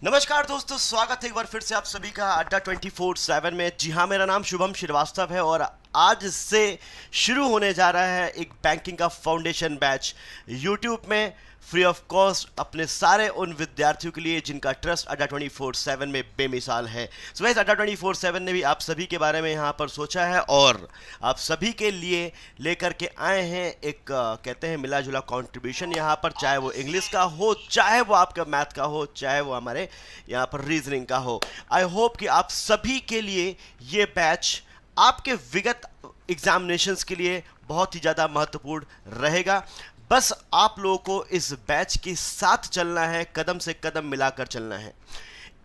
नमस्कार दोस्तों, स्वागत है एक बार फिर से आप सभी का अड्डा 24/7 में। जी हाँ, मेरा नाम शुभम श्रीवास्तव है और आज से शुरू होने जा रहा है एक बैंकिंग का फाउंडेशन बैच यूट्यूब में फ्री ऑफ कॉस्ट अपने सारे उन विद्यार्थियों के लिए जिनका ट्रस्ट अड्डा 24/7 में बेमिसाल है। सो गाइस, अड्डा 24/7 ने भी आप सभी के बारे में यहाँ पर सोचा है और आप सभी के लिए लेकर के आए हैं एक कहते हैं मिला जुला कंट्रीब्यूशन यहाँ पर, चाहे वो इंग्लिश का हो, चाहे वो आपका मैथ का हो, चाहे वो हमारे यहाँ पर रीजनिंग का हो। आई होप कि आप सभी के लिए ये बैच आपके विगत एग्जामिनेशंस के लिए बहुत ही ज़्यादा महत्वपूर्ण रहेगा। बस आप लोगों को इस बैच के साथ चलना है, कदम से कदम मिलाकर चलना है,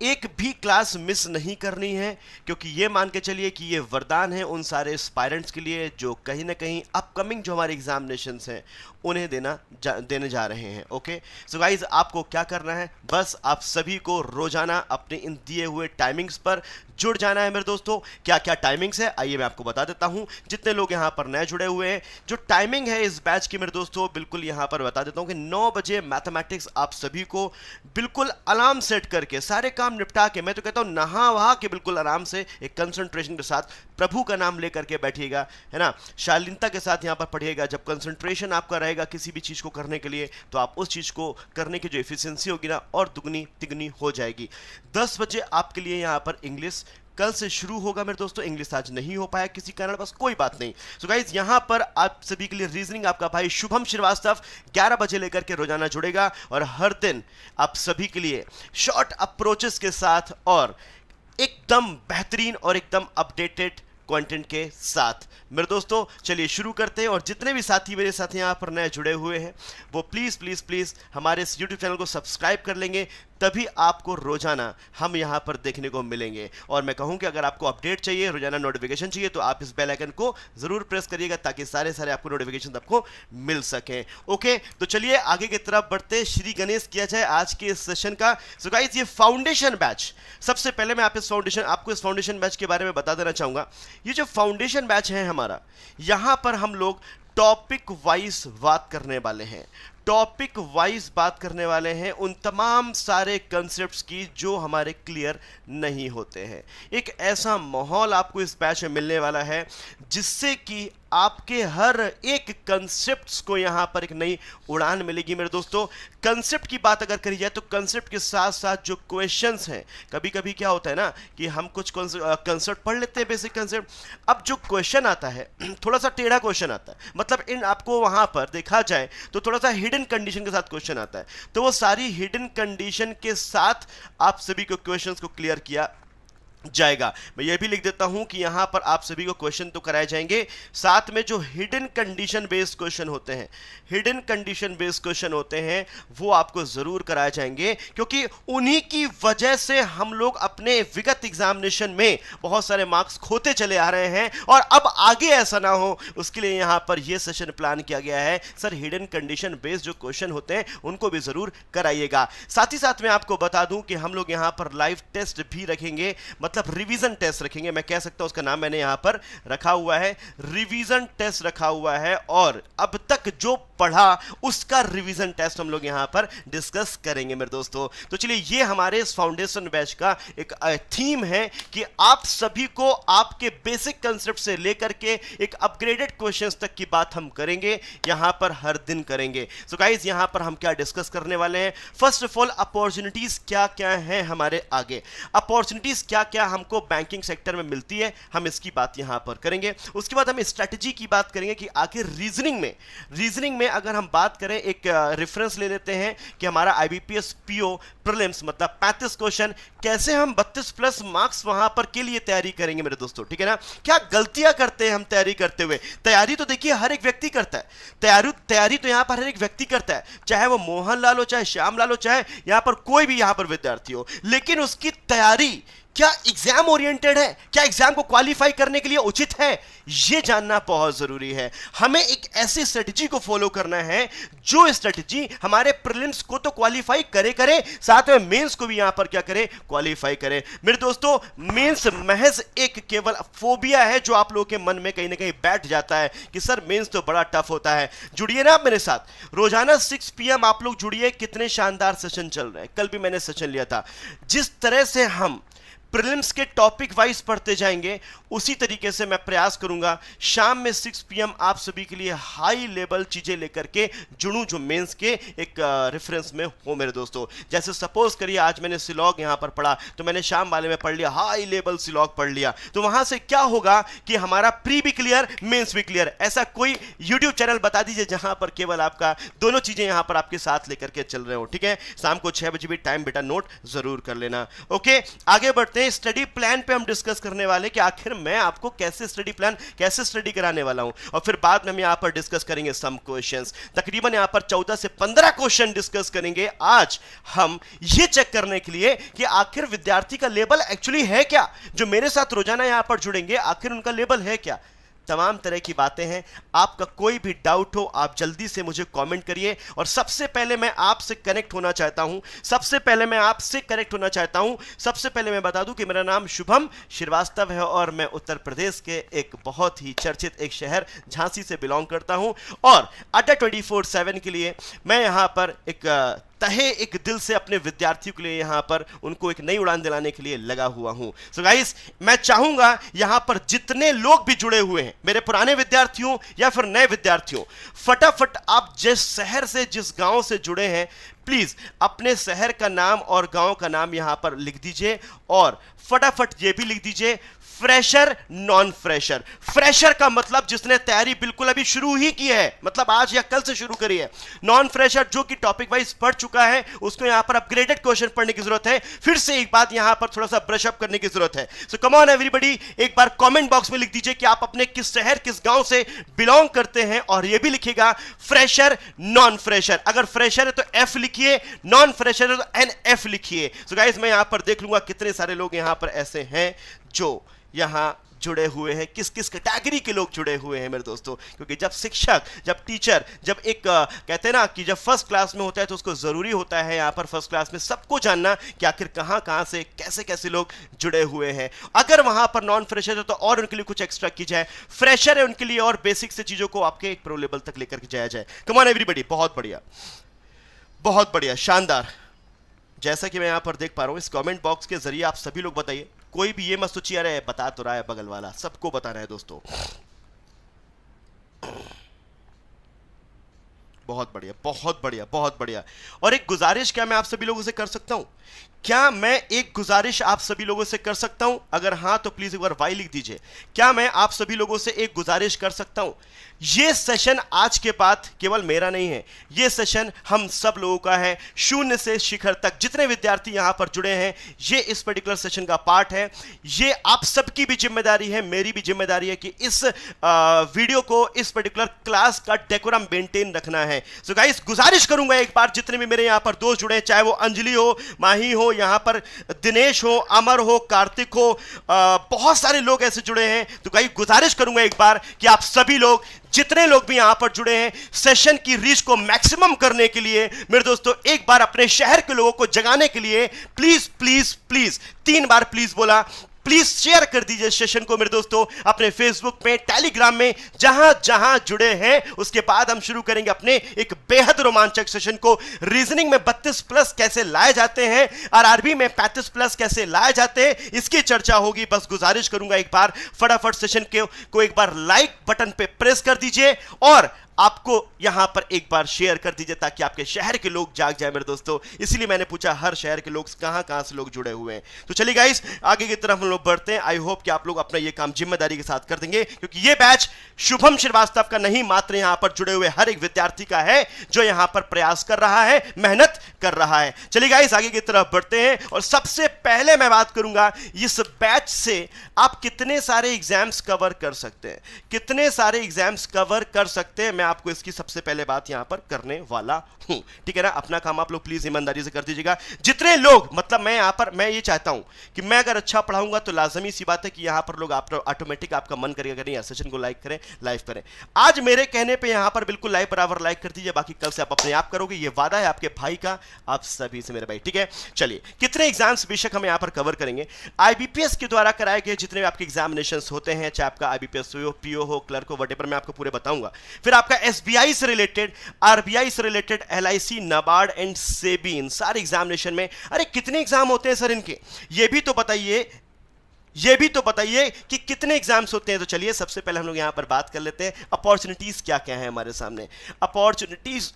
एक भी क्लास मिस नहीं करनी है, क्योंकि ये मान के चलिए कि ये वरदान है उन सारे एस्पायरेंट्स के लिए जो कहीं ना कहीं अपकमिंग जो हमारे एग्जामिनेशंस हैं उन्हें देने जा रहे हैं। ओके, सो गाइज, आपको क्या करना है, बस आप सभी को रोजाना अपने इन दिए हुए टाइमिंग्स पर जुड़ जाना है। मेरे दोस्तों, क्या क्या टाइमिंग्स है आइए मैं आपको बता देता हूं। जितने लोग यहां पर नए जुड़े हुए हैं, जो टाइमिंग है इस बैच की मेरे दोस्तों बिल्कुल यहां पर बता देता हूं कि 9 बजे मैथमेटिक्स आप सभी को बिल्कुल अलार्म सेट करके सारे काम निपटा के, मैं तो कहता हूं नहा वहा के बिल्कुल आराम से एक कंसंट्रेशन के साथ प्रभु का नाम लेकर के बैठिएगा, है ना, शालीनता के साथ यहां पर पढ़िएगा। जब कंसंट्रेशन आपका रहेगा किसी भी चीज को करने के लिए, तो आप उस चीज को करने की जो एफिशिएंसी होगी ना और दुगनी तिगनी हो जाएगी। 10 बजे आपके लिए यहां पर इंग्लिश कल से शुरू होगा मेरे दोस्तों। इंग्लिश आज नहीं हो पाया किसी कारण, बस कोई बात नहीं। सो गाइज, यहां पर आप सभी के लिए रीजनिंग आपका भाई शुभम श्रीवास्तव 11 बजे लेकर के रोजाना जुड़ेगा और हर दिन आप सभी के लिए शॉर्ट अप्रोचेस के साथ और एकदम बेहतरीन और एकदम अपडेटेड कंटेंट के साथ। मेरे दोस्तों, चलिए शुरू करते हैं और जितने भी साथी मेरे साथ यहाँ पर नए जुड़े हुए हैं वो प्लीज़ प्लीज़ प्लीज़ हमारे इस यूट्यूब चैनल को सब्सक्राइब कर लेंगे, तभी आपको रोजाना हम यहाँ पर देखने को मिलेंगे। और मैं कहूँ कि अगर आपको अपडेट चाहिए, रोजाना नोटिफिकेशन चाहिए, तो आप इस बेल आइकन को ज़रूर प्रेस करिएगा ताकि सारे आपको नोटिफिकेशन आपको मिल सकें। ओके, तो चलिए आगे की तरफ बढ़ते, श्री गणेश किया जाए आज के इस सेशन का। सो गाइस, ये फाउंडेशन बैच, सबसे पहले मैं आपको इस फाउंडेशन बैच के बारे में बता देना चाहूँगा। ये जो फाउंडेशन बैच है हमारा, यहाँ पर हम लोग टॉपिक वाइज बात करने वाले हैं, टॉपिक वाइज बात करने वाले हैं उन तमाम सारे कंसेप्ट्स की जो हमारे क्लियर नहीं होते हैं। एक ऐसा माहौल आपको इस बैच में मिलने वाला है जिससे कि आपके हर एक कंसेप्ट्स को यहाँ पर एक नई उड़ान मिलेगी। मेरे दोस्तों, कंसेप्ट की बात अगर करी जाए तो कंसेप्ट के साथ साथ जो क्वेश्चंस हैं, कभी कभी क्या होता है ना कि हम कुछ कंसेप्ट पढ़ लेते हैं, बेसिक कंसेप्ट, अब जो क्वेश्चन आता है थोड़ा सा टेढ़ा क्वेश्चन आता है, मतलब इन आपको वहाँ पर देखा जाए तो थोड़ा सा हिडन कंडीशन के साथ क्वेश्चन आता है, तो वो सारी हिडन कंडीशन के साथ आप सभी को क्वेश्चंस को क्लियर किया जाएगा। मैं ये भी लिख देता हूं कि यहां पर आप सभी को क्वेश्चन तो कराए जाएंगे, साथ में जो हिडन कंडीशन बेस्ड क्वेश्चन होते हैं, हिडन कंडीशन बेस्ड क्वेश्चन होते हैं, वो आपको जरूर कराए जाएंगे, क्योंकि उन्हीं की वजह से हम लोग अपने विगत एग्जामिनेशन में बहुत सारे मार्क्स खोते चले आ रहे हैं और अब आगे ऐसा ना हो उसके लिए यहां पर यह सेशन प्लान किया गया है। सर, हिडन कंडीशन बेस्ड जो क्वेश्चन होते हैं उनको भी जरूर कराइएगा। साथ ही साथ मैं आपको बता दूं कि हम लोग यहां पर लाइव टेस्ट भी रखेंगे, मतलब रिवीजन टेस्ट रखेंगे। मैं कह सकता हूं उसका नाम मैंने यहां पर रखा हुआ है, रिवीजन टेस्ट रखा हुआ है, और अब तक जो पढ़ा उसका रिवीजन टेस्ट हम लोग यहां पर डिस्कस करेंगे मेरे दोस्तों। तो चलिए, ये हमारे इस फाउंडेशन बैच का एक थीम है कि आप सभी को आपके बेसिक कंसेप्ट से लेकर के एक अपग्रेडेड क्वेश्चंस तक की बात हम करेंगे, यहां पर हर दिन करेंगे। सो गाइस, यहां पर हम क्या डिस्कस करने वाले हैं, फर्स्ट ऑफ ऑल अपॉर्चुनिटीज क्या क्या हैं हमारे आगे, अपॉर्चुनिटीज क्या क्या हमको बैंकिंग सेक्टर में मिलती है, हम इसकी बात यहां पर करेंगे। उसके बाद हम स्ट्रेटजी की बात करेंगे कि आखिर रीजनिंग में अगर हम बात करें, एक रेफरेंस ले लेते हैं कि हमारा आईबीपीएस पीओ प्रीलिम्स मतलब 35 क्वेश्चन, कैसे हम 32 प्लस मार्क्स वहां पर के लिए तैयारी करेंगे मेरे दोस्तों, ठीक है ना। क्या गलतियां करते हैं हम तैयारी करते हुए, तैयारी तो देखिए हर एक व्यक्ति करता है, तैयारी तो यहां पर हर एक व्यक्ति करता है, चाहे वो मोहन लाल हो, चाहे श्याम लाल हो, चाहे यहां पर कोई भी यहां पर विद्यार्थी हो, लेकिन उसकी तैयारी क्या एग्जाम ओरिएंटेड है, क्या एग्जाम को क्वालिफाई करने के लिए उचित है, यह जानना बहुत जरूरी है। हमें एक ऐसी स्ट्रेटजी को फॉलो करना है जो स्ट्रेटजी हमारे प्रीलिम्स को तो क्वालिफाई करे, साथ में मेंस को भी यहां पर क्या करे, क्वालिफाई करे। मेरे दोस्तों, मेंस महज एक केवल फोबिया है जो आप लोगों के मन में कहीं ना कहीं बैठ जाता है कि सर मेंस तो बड़ा टफ होता है। जुड़िए ना आप मेरे साथ, रोजाना 6 PM आप लोग जुड़िए। कितने शानदार सेशन चल रहे हैं, कल भी मैंने सेशन लिया था। जिस तरह से हम प्रीलिम्स के टॉपिक वाइज पढ़ते जाएंगे उसी तरीके से मैं प्रयास करूंगा शाम में 6 PM आप सभी के लिए हाई लेवल चीजें लेकर के जुड़ूं जो मेंस के एक रेफरेंस में हो मेरे दोस्तों। जैसे सपोज करिए आज मैंने सिलॉग यहां पर पढ़ा तो मैंने शाम वाले में पढ़ लिया, हाई लेवल सिलॉग पढ़ लिया, तो वहां से क्या होगा कि हमारा प्री भी क्लियर, मेंस भी क्लियर। ऐसा कोई यूट्यूब चैनल बता दीजिए जहां पर केवल आपका दोनों चीजें यहां पर आपके साथ लेकर के चल रहे हो, ठीक है। शाम को 6 बजे भी टाइम बेटा नोट जरूर कर लेना। ओके, आगे बढ़ते हैं। स्टडी प्लान पे हम डिस्कस करने वाले कि आखिर मैं आपको कैसे स्टडी प्लान, कैसे स्टडी कराने वाला हूं, और फिर बाद में हम यहां पर डिस्कस करेंगे सम क्वेश्चंस। तकरीबन यहां पर 14 से 15 क्वेश्चन डिस्कस करेंगे आज हम ये चेक करने के लिए कि आखिर विद्यार्थी का लेवल एक्चुअली है क्या। जो मेरे साथ रोजाना यहां पर जुड़ेंगे आखिर उनका लेवल है क्या, तमाम तरह की बातें हैं। आपका कोई भी डाउट हो आप जल्दी से मुझे कमेंट करिए। और सबसे पहले मैं आपसे कनेक्ट होना चाहता हूं, सबसे पहले मैं बता दूं कि मेरा नाम शुभम श्रीवास्तव है और मैं उत्तर प्रदेश के एक बहुत ही चर्चित एक शहर झांसी से बिलोंग करता हूं। और अड्डा 24/7 के लिए मैं यहां पर एक दिल से अपने विद्यार्थियों के लिए यहां पर उनको एक नई उड़ान दिलाने के लिए लगा हुआ हूं। सो गाइस, मैं चाहूंगा यहां पर जितने लोग भी जुड़े हुए हैं, मेरे पुराने विद्यार्थियों या फिर नए विद्यार्थियों, फटाफट आप जिस शहर से, जिस गांव से जुड़े हैं, प्लीज अपने शहर का नाम और गांव का नाम यहां पर लिख दीजिए। और फटाफट ये भी लिख दीजिए फ्रेशर, नॉन फ्रेशर। फ्रेशर का मतलब जिसने तैयारी बिल्कुल अभी शुरू ही की है, मतलब आज या कल से शुरू करी है। नॉन फ्रेशर जो कि टॉपिक वाइज पढ़ चुका है, उसको यहां पर अपग्रेडेड क्वेश्चन पढ़ने की जरूरत है। फिर से एक बात यहां पर थोड़ा सा ब्रश अप करने की जरूरत है। सो कम ऑन एवरीबॉडी, एक बार कमेंट बॉक्स में लिख दीजिए कि आप अपने किस शहर, किस गांव से बिलोंग करते हैं, और यह भी लिखिएगा फ्रेशर, नॉन फ्रेशर। अगर फ्रेशर है तो F लिखिए, नॉन फ्रेशर है तो NF लिखिए। सो गाइस, मैं यहां पर देख लूंगा कितने सारे लोग यहां पर ऐसे हैं जो यहां जुड़े हुए हैं, किस किस कैटेगरी के लोग जुड़े हुए हैं मेरे दोस्तों। क्योंकि जब शिक्षक, जब टीचर, जब एक कहते हैं ना कि जब फर्स्ट क्लास में होता है तो उसको जरूरी होता है यहां पर फर्स्ट क्लास में सबको जानना कि आखिर कहां से कैसे कैसे लोग जुड़े हुए हैं। अगर वहां पर नॉन फ्रेशर है तो और उनके लिए कुछ एक्स्ट्रा की जाए, फ्रेशर है उनके लिए और बेसिक से चीजों को आपके एक प्रो लेवल तक लेकर के जाया जाए। कम ऑन एवरीबॉडी, बहुत बढ़िया, बहुत बढ़िया, शानदार। जैसा कि मैं यहां पर देख पा रहा हूं, इस कमेंट बॉक्स के जरिए आप सभी लोग बताइए, कोई भी ये मत सोचिए अरे बता तो रहा है बगल वाला, सबको बताना है दोस्तों। बहुत बढ़िया, बहुत बढ़िया, बहुत बढ़िया। और एक गुजारिश क्या मैं आप सभी लोगों से कर सकता हूं? क्या मैं एक गुजारिश आप सभी लोगों से कर सकता हूं? अगर हां तो प्लीज एक बार वाई लिख दीजिए। क्या मैं आप सभी लोगों से एक गुजारिश कर सकता हूं? यह सेशन आज के बाद केवल मेरा नहीं है, यह सेशन हम सब लोगों का है, शून्य से शिखर तक। जितने विद्यार्थी यहां पर जुड़े हैं, यह इस पर्टिकुलर सेशन का पार्ट है। यह आप सबकी भी जिम्मेदारी है, मेरी भी जिम्मेदारी है कि इस वीडियो को, इस पर्टिकुलर क्लास का डेकोरम मेंटेन रखना है। सो गाइस, गुजारिश करूंगा एक बार जितने भी मेरे यहां पर दोस्त जुड़े हैं, चाहे वो अंजलि हो, माही हो, यहां पर दिनेश हो, अमर हो, कार्तिक हो, बहुत सारे लोग ऐसे जुड़े हैं, तो गाइस गुजारिश करूंगा एक बार कि आप सभी लोग, जितने लोग भी यहां पर जुड़े हैं, सेशन की रीच को मैक्सिमम करने के लिए मेरे दोस्तों एक बार अपने शहर के लोगों को जगाने के लिए please please please, 3 bar please बोला, प्लीज शेयर कर दीजिए सेशन को मेरे दोस्तों, अपने फेसबुक में, टेलीग्राम में, जहां जहां जुड़े हैं। उसके बाद हम शुरू करेंगे अपने एक बेहद रोमांचक सेशन को। रीजनिंग में 32+ कैसे लाए जाते हैं, आरआरबी में 35+ कैसे लाए जाते हैं, इसकी चर्चा होगी। बस गुजारिश करूंगा एक बार फटाफट सेशन को एक बार लाइक बटन पे प्रेस कर दीजिए और आपको यहां पर एक बार शेयर कर दीजिए ताकि आपके शहर के लोग जाग जाए मेरे दोस्तों। इसलिए मैंने पूछा हर शहर के लोग कहां से लोग जुड़े हुए हैं। तो चलिए गाइस, आगे की तरफ हम लोग बढ़ते हैं। आई होप कि आप लोग अपना ये काम जिम्मेदारी के साथ कर देंगे, क्योंकि ये बैच शुभम श्रीवास्तव का नहीं, मात्र यहां पर जुड़े हुए हर एक विद्यार्थी का है जो यहां पर प्रयास कर रहा है, मेहनत कर रहा है। चलिए गाइस, आगे की तरफ बढ़ते हैं और सबसे पहले मैं बात करूंगा इस बैच से आप कितने सारे एग्जाम्स कवर कर सकते हैं, कितने सारे एग्जाम्स कवर कर सकते हैं। मैं आपको इसकी सबसे पहले बात यहां पर करने वाला हूं, ठीक है ना। अपना काम आप लोग प्लीज ईमानदारी से कर दीजिएगा। जितने लोग, मतलब मैं यहां पर मैं ये चाहता हूं कि मैं अगर अच्छा पढ़ाऊंगा तो लाजमी सी बात है कि यहां पर लोग ऑटोमेटिक आपका मन करेगा कि नहीं सेशन को लाइक करें, लाइव करें। आज मेरे कहने पे यहां पर बिल्कुल लाइव बराबर लाइक कर दीजिए, बाकी कल से आप अपने आप करोगे, ये वादा है आपके भाई का आप सभी से मेरे भाई, ठीक है। चलिए, कितने एग्जाम्स बेशक हम यहां पर कवर करेंगे। आईबीपीएस के द्वारा कराए गए जितने भी आपके एग्जामिनेशंस होते हैं, चाहे आपका आईबीपीएस हो, पीओ हो, क्लर्क हो, व्हाटएवर, मैं आपको पूरे बताऊंगा। फिर आपका एसबीआई से रिलेटेड, आरबीआई से related, LIC, NABARD and SEBI, इन सारे एग्जामिनेशन में अरे कितने एग्जाम होते हैं सर इनके, ये भी तो बताइए कि कितने एग्जाम्स होते हैं। तो चलिए सबसे पहले हम लोग यहां पर बात कर लेते हैं अपॉर्चुनिटीज क्या क्या है हमारे सामने, अपॉर्चुनिटीज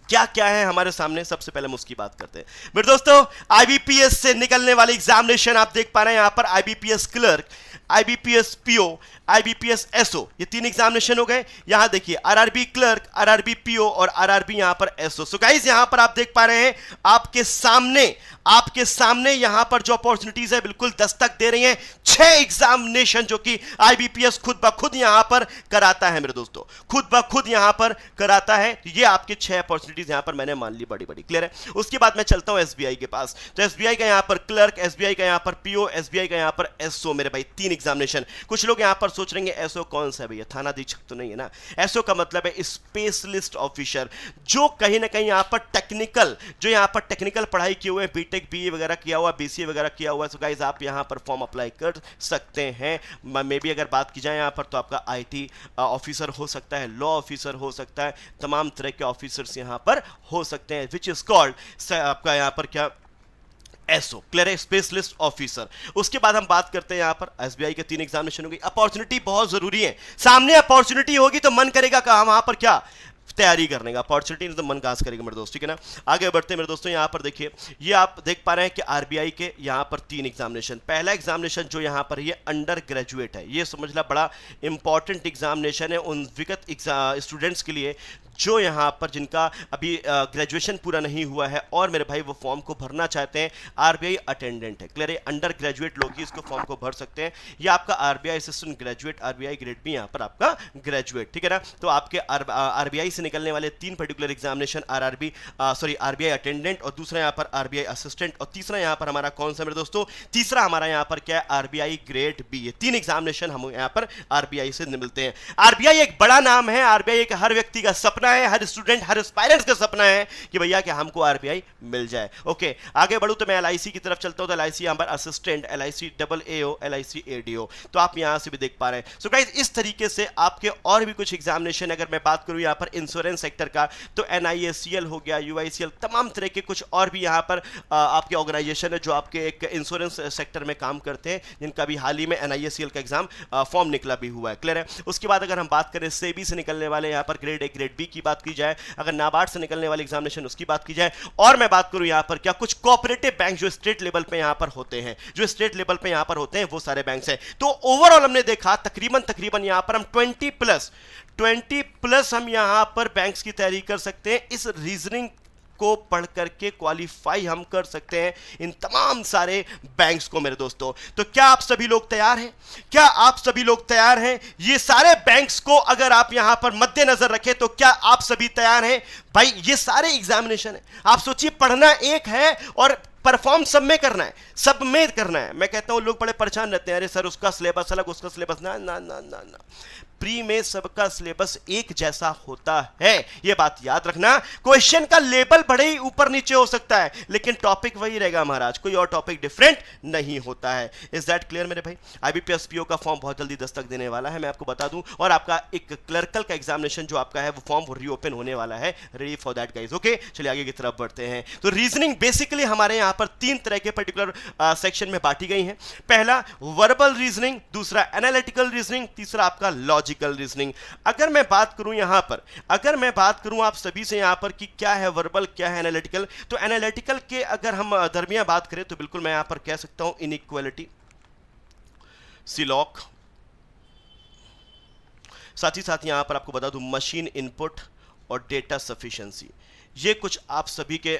क्या क्या है हमारे सामने। सबसे पहले हम उसकी बात करते हैं मेरे दोस्तों। आईबीपीएस से निकलने वाले एग्जामिनेशन आप देख पा रहे हैं यहां पर, IBPS clerk, IBPS PO, IBPS SO, ये 3 एग्जामिनेशन हो गए। यहां देखिए आरआरबी क्लर्क, आरआरबी पीओ और आरआरबी यहां पर एसओ। सो गाइस यहां पर आप देख पा रहे हैं आपके सामने यहां पर जो अपॉर्चुनिटीज है बिल्कुल दस्तक दे रही हैं। 6 एग्जामिनेशन जो कि आईबीपीएस खुद ब खुद यहां पर कराता है मेरे दोस्तों, खुद ब खुद यहां पर कराता है। तो ये आपके 6 अपॉर्चुनिटीज यहां पर मैंने मान ली, बड़ी बड़ी क्लियर है। उसके बाद मैं चलता हूं एसबीआई के पास। तो एसबीआई का यहां पर क्लर्क, एसबीआई का यहां पर पीओ, एसबीआई का यहां पर एसओ मेरे भाई, 3 एग्जामिनेशन। कुछ लोग यहां पर सोच रहे हैं एसओ कौन सा है भैया, थाना अधीक्षक तो नहीं है ना। एसओ का मतलब है स्पेशलिस्ट ऑफिसर, जो कहीं ना कहीं यहां पर टेक्निकल पढ़ाई किए हुए, बीटेक, बीए वगैरह किया हुआ, बीसीए वगैरह किया हुआ। सो गाइस आप यहां पर फॉर्म अप्लाई कर सकते हैं। मे भी अगर बात की जाए यहां पर तो आपका आईटी ऑफिसर हो सकता है, लॉ ऑफिसर हो सकता है, तमाम तरह के ऑफिसर्स यहां पर हो सकते हैं, विच इज कॉल्ड आपका यहां पर क्या, एसओ, क्लियर है, स्पेशलिस्ट ऑफिसर। उसके बाद हम बात करते हैं यहां पर एसबीआई के 3 एग्जामिनेशन होगी। अपॉर्चुनिटी बहुत जरूरी है, सामने अपॉर्चुनिटी होगी तो मन करेगा कहां, वहां पर क्या तैयारी करने का। अपॉर्चुनिटी नहीं तो मन घास करेगा मेरे दोस्त, ठीक है ना। आगे बढ़ते हैं मेरे दोस्तों, यहां पर देखिए, ये आप देख पा रहे हैं कि आरबीआई के यहां पर 3 एग्जामिनेशन। पहला एग्जामिनेशन जो यहां पर ये अंडर ग्रेजुएट है, ये समझना बड़ा इंपॉर्टेंट एग्जामिनेशन है उन विगत स्टूडेंट्स के लिए जो यहां पर जिनका अभी ग्रेजुएशन पूरा नहीं हुआ है और मेरे भाई वो फॉर्म को भरना चाहते हैं। आरबीआई अटेंडेंट है, क्लियर है, अंडर ग्रेजुएट लोग ही इसको फॉर्म को भर सकते हैं। ये आपका RBI assistant graduate, RBI grade भी यहां पर आपका ग्रेजुएट, ठीक है ना। तो आपके आरबीआई से निकलने वाले 3 पर्टिकुलर एग्जामिनेशन, आरबीआई अटेंडेंट, और दूसरा यहां पर आरबीआई असिस्टेंट, और तीसरा यहां पर हमारा कौन सा मेरे दोस्तों, तीसरा हमारा यहां पर क्या है, आरबीआई ग्रेड बी। ये 3 एग्जामिनेशन हम यहां पर आरबीआई से मिलते हैं। आरबीआई एक बड़ा नाम है, आरबीआई एक हर व्यक्ति का सपना है, हर स्टूडेंट, हर एस्पायरेंट्स का सपना है कि भैया कि हमको आरबीआई मिल जाए। ओके, आगे बढ़ूं तो मैं एलआईसी की तरफ चलता हूं। तो एलआईसी यहां पर असिस्टेंट, एलआईसी डबल एओ, एलआईसी एडीओ, तो आप यहां से भी देख पा रहे हैं। सो गाइस इस तरीके से आपके और भी कुछ एग्जामिनेशन, अगर मैं बात करूं यहां पर इंश्योरेंस सेक्टर का तो एनआईएसीएल हो गया, यूआईसीएल, तमाम तरह के कुछ और भी यहां पर आपके ऑर्गेनाइजेशन है जो आपके एक इंश्योरेंस सेक्टर में काम करते हैं, जिनका भी हाल ही में एनआईएसीएल का एग्जाम फॉर्म निकला भी हुआ है, क्लियर है। उसके बाद अगर हम बात करें सेबी से निकलने वाले यहां पर ग्रेड ए, ग्रेड बी की बात की जाए, अगर नाबार्ड से निकलने वाले एग्जामिनेशन उसकी बात की जाए, और मैं बात करूं यहां पर क्या कुछ कोऑपरेटिव बैंक जो स्टेट लेवल पे यहां पर होते हैं, वो सारे बैंक्स हैं। तो ओवरऑल हमने देखा तकरीबन यहां पर हम 20 प्लस हम यहां पर बैंक्स की तैयारी कर सकते हैं। इस रीजनिंग को पढ़ करके क्वालिफाई हम कर सकते हैं इन तमाम सारे बैंक्स को मेरे दोस्तों। तो क्या आप सभी लोग तैयार हैं? ये सारे बैंक्स को अगर आप यहां पर मद्देनजर रखें तो क्या आप सभी तैयार हैं? भाई ये सारे एग्जामिनेशन है, आप सोचिए पढ़ना एक है और परफॉर्म सब में करना है, मैं कहता हूं लोग बड़े परेशान रहते हैं, अरे सर उसका सिलेबस अलग, उसका सिलेबस ना ना ना ना ना, प्री में सबका सिलेबस एक जैसा होता है, ये बात याद रखना। क्वेश्चन का लेवल बड़े ही ऊपर नीचे हो सकता है लेकिन टॉपिक वही रहेगा महाराज, कोई और टॉपिक डिफरेंट नहीं होता है। इज दैट क्लियर मेरे भाई? आईबीपीएस पीओ का फॉर्म बहुत जल्दी दस्तक देने वाला है, मैं आपको बता दूं, और आपका एक क्लर्कल का एग्जामिनेशन जो आपका है वो फॉर्म रीओपन होने वाला है, ready for that guys. Okay, चलिए आगे की तरफ बढ़ते हैं। तो रीजनिंग बेसिकली हमारे यहां पर 3 तरह के पर्टिकुलर सेक्शन में बांटी गई है। पहला वर्बल रीजनिंग, दूसरा एनालिटिकल रीजनिंग, तीसरा आपका लॉजिकल रीजनिंग। अगर मैं बात करूं आप सभी से यहां पर कि क्या है वर्बल, क्या है एनालिटिकल, तो एनालिटिकल के अगर हम दरमियान बात करें तो बिल्कुल मैं यहां पर कह सकता हूं इनइक्वालिटी, सिलॉक, साथ ही साथ यहां पर आपको बता दूं मशीन इनपुट और डेटा सफिशिएंसी। ये कुछ आप सभी के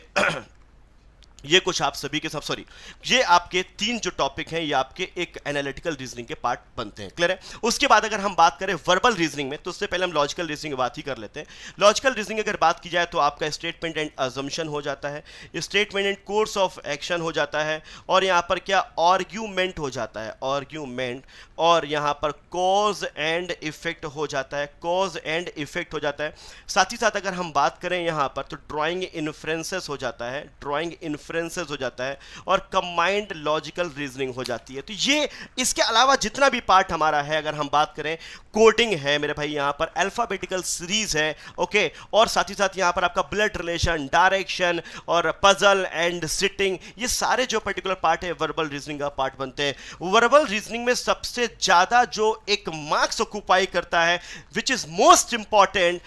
ये कुछ आप सभी के साथ, सॉरी, ये आपके 3 जो टॉपिक हैं ये आपके एक एनालिटिकल रीजनिंग के पार्ट बनते हैं। क्लियर है? उसके बाद अगर हम बात करें वर्बल रीजनिंग में, तो उससे पहले हम लॉजिकल रीजनिंग की बात ही कर लेते हैं। लॉजिकल रीजनिंग अगर बात की जाए तो आपका स्टेटमेंट एंड अजम्पशन हो जाता है, statement and course of action हो जाता है, और यहाँ पर क्या आर्ग्यूमेंट हो जाता है, आर्ग्यूमेंट, और यहाँ पर कॉज एंड इफेक्ट हो जाता है, कॉज एंड इफेक्ट हो जाता है। साथ ही साथ अगर हम बात करें यहाँ पर तो ड्राइंग इन्फ्रेंसेस हो जाता है, ड्राइंग इन्फ्रेंसेस हो जाता है, और कंबाइंड लॉजिकल रीजनिंग हो जाती है। तो ये इसके अलावा जितना भी पार्ट हमारा है, अगर हम बात करें कोडिंग है मेरे भाई, यहाँ पर अल्फाबेटिकल सीरीज है, ओके, और साथ ही साथ यहाँ पर आपका ब्लड रिलेशन, डायरेक्शन और पजल एंड सिटिंग, ये सारे जो पर्टिकुलर पार्ट है वर्बल रीजनिंग का पार्ट बनते हैं। वर्बल रीजनिंग में सबसे ज्यादा जो एक मार्क्स ऑक्यूपाई करता है, which is most important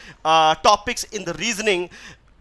topics in the reasoning,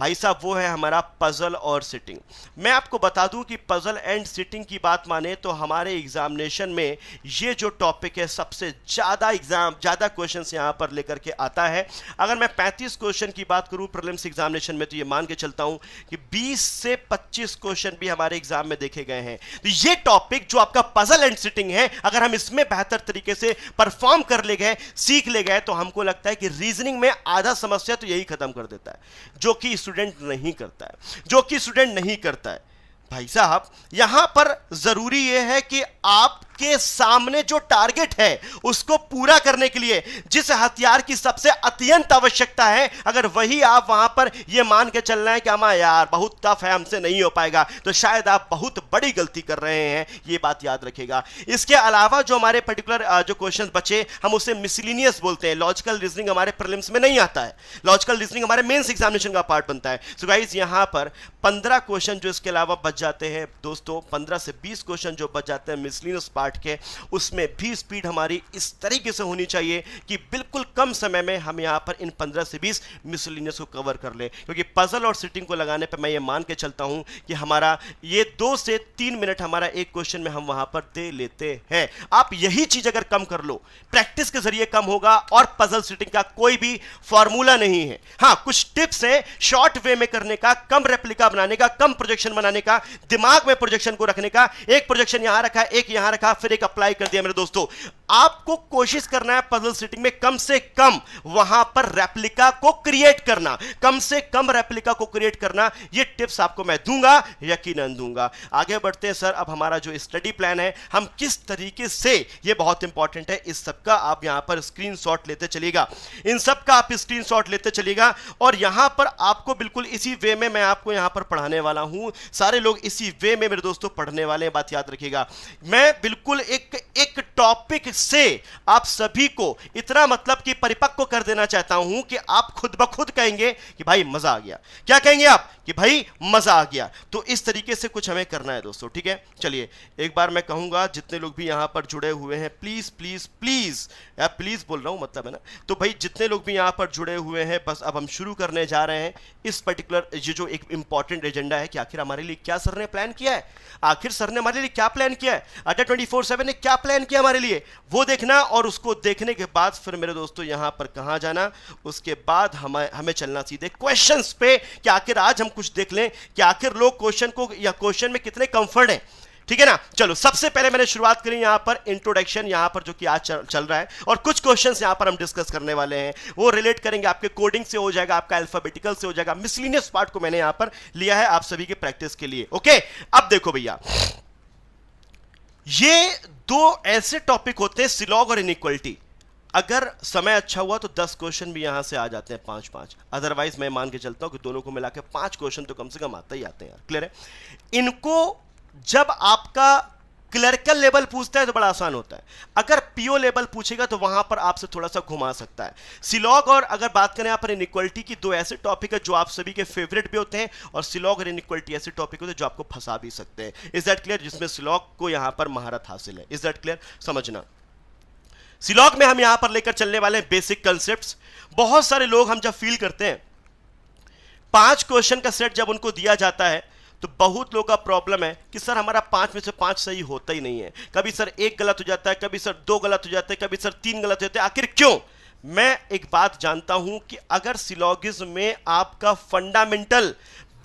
भाई साहब, वो है हमारा पजल और सिटिंग। मैं आपको बता दूं कि पजल एंड सिटिंग की बात माने तो हमारे एग्जामिनेशन में ये जो टॉपिक है सबसे ज़्यादा क्वेश्चंस यहाँ पर लेकर के आता है। अगर मैं 35 क्वेश्चन की बात करूं प्रीलिम्स एग्जामिनेशन में, तो ये मान के चलता हूं कि 20 से 25 क्वेश्चन भी हमारे एग्जाम में देखे गए हैं। तो ये टॉपिक जो आपका पजल एंड सिटिंग है, अगर हम इसमें बेहतर तरीके से परफॉर्म कर ले गए, सीख ले गए, तो हमको लगता है कि रीजनिंग में आधा समस्या तो यही खत्म कर देता है, जो कि स्टूडेंट नहीं करता है, जो कि स्टूडेंट नहीं करता है। भाई साहब, यहां पर जरूरी यह है कि आपके सामने जो टारगेट है उसको पूरा करने के लिए जिस हथियार की सबसे अत्यंत आवश्यकता है, अगर वही आप वहां पर यह मान के चलना है कि हमारा यार बहुत टफ है, हमसे नहीं हो पाएगा, तो शायद आप बहुत बड़ी गलती कर रहे हैं। यह बात याद रखेगा। इसके अलावा जो हमारे पर्टिकुलर जो क्वेश्चन बचे, हम उसे मिसलिनियस बोलते हैं। लॉजिकल रीजनिंग हमारे प्रीलिम्स में नहीं आता है, लॉजिकल रीजनिंग हमारे मेंस एग्जामिनेशन का पार्ट बनता है। सो गाइस, यहां पर 15 क्वेश्चन जो इसके अलावा बच जाते हैं दोस्तों, 15 से 20 क्वेश्चन जो बच जाते हैं मिसलिनियस पार्ट के, उसमें भी स्पीड हमारी इस तरीके से होनी चाहिए कि बिल्कुल कम समय में हम यहां पर इन 15 से 20 मिसलिनियस को कवर कर ले। क्योंकि पजल और सिटिंग को लगाने पर मैं ये मान के चलता हूं कि हमारा ये 2 से 3 मिनट हमारा एक क्वेश्चन में हम वहां पर दे लेते हैं। आप यही चीज अगर कम कर लो, प्रैक्टिस के जरिए कम होगा, और पजल सिटिंग का कोई भी फॉर्मूला नहीं है। हां, कुछ टिप्स हैं शॉर्ट वे में करने का, कम रेप्लिका बनाने का, कम प्रोजेक्शन बनाने का, दिमाग में प्रोजेक्शन को रखने का। एक प्रोजेक्शन यहां रखा, एक यहां रखा, फिर एक अप्लाई कर दिया। मेरे दोस्तों, आपको कोशिश करना है पजल सिटिंग में कम से कम वहां पर रेप्लिका को क्रिएट करना, कम से कम रेप्लिका को क्रिएट करना। ये टिप्स आपको मैं दूंगा, यकीनन दूंगा। आगे बढ़ते हैं सर, अब हमारा जो स्टडी प्लान है, हम किस तरीके से, ये बहुत इंपॉर्टेंट है, इस सब का आप यहां पर स्क्रीनशॉट लेते चलिएगा, इन सब का आप स्क्रीनशॉट लेते चलिएगा, और यहां पर आपको बिल्कुल इसी वे में मैं आपको यहां पर पढ़ाने वाला हूं। सारे लोग इसी वे में मेरे दोस्तों पढ़ने वाले हैं, बात याद रखिएगा। मैं बिल्कुल एक टॉपिक से आप सभी को इतना मतलब कि परिपक्व कर देना चाहता हूं कि आप खुद ब खुद कहेंगे कि भाई मजा आ गया। क्या कहेंगे आप? कि भाई मजा आ गया। तो इस तरीके से कुछ हमें करना है दोस्तों, ठीक है। चलिए, एक बार मैं कहूंगा जितने लोग भी यहां पर जुड़े हुए हैं, प्लीज प्लीज प्लीज, या प्लीज बोल रहा हूं मतलब है ना, तो भाई जितने लोग भी यहां पर जुड़े हुए हैं, बस अब हम शुरू करने जा रहे हैं इस पर्टिकुलर ये जो एक इंपॉर्टेंट एजेंडा है कि आखिर हमारे लिए क्या सर ने प्लान किया है, आखिर सर ने हमारे लिए क्या प्लान किया है, अड्डा 24/7 ने क्या प्लान किया हमारे लिए, वो देखना। और उसको देखने के बाद फिर मेरे दोस्तों यहां पर कहां जाना, उसके बाद हमें चलना सीधे क्वेश्चंस पे कि आखिर आज हम कुछ देख लें कि आखिर लोग क्वेश्चन को या क्वेश्चन में कितने कंफर्ट हैं, ठीक है ना। चलो, सबसे पहले मैंने शुरुआत करी यहां पर इंट्रोडक्शन, यहां पर जो कि आज चल रहा है, और कुछ क्वेश्चंस यहां पर हम डिस्कस करने वाले हैं, वो रिलेट करेंगे, आपके कोडिंग से हो जाएगा, आपका अल्फाबेटिकल से हो जाएगा, मिसलिनियस पार्ट को मैंने यहां पर लिया है आप सभी के प्रैक्टिस के लिए। ओके, अब देखो भैया, ये 2 ऐसे टॉपिक होते हैं, सिलॉग और इनइक्वालिटी। अगर समय अच्छा हुआ तो 10 क्वेश्चन भी यहां से आ जाते हैं, 5-5। अदरवाइज मैं मान के चलता हूं कि दोनों को मिला के 5 क्वेश्चन तो कम से कम आते ही आते हैं यार। क्लियर है? इनको जब आपका क्लर्कल लेवल पूछता है तो बड़ा आसान होता है, अगर पीओ लेवल पूछेगा तो वहां पर आपसे थोड़ा सा घुमा सकता है। सिलॉग और अगर बात करें यहां पर इनइक्वालिटी की, 2 ऐसे टॉपिक है जो आप सभी के फेवरेट भी होते हैं, और सिलॉग और इनइक्वालिटी ऐसे टॉपिक होते हैं जो आपको फंसा भी सकते हैं। Is that clear? जिसमें सिलॉग को यहां पर महारत हासिल है। Is that clear? समझना, सिलॉग में हम यहां पर लेकर चलने वाले हैं बेसिक कंसेप्ट्स। बहुत सारे लोग हम जब फील करते हैं 5 क्वेश्चन का सेट जब उनको दिया जाता है, तो बहुत लोगों का प्रॉब्लम है कि सर हमारा 5 में से 5 सही होता ही नहीं है, कभी सर 1 गलत हो जाता है, कभी सर 2 गलत हो जाते हैं, कभी सर 3 गलत हो जाते हैं। आखिर क्यों? मैं एक बात जानता हूं कि अगर सिलॉगिज्म में आपका फंडामेंटल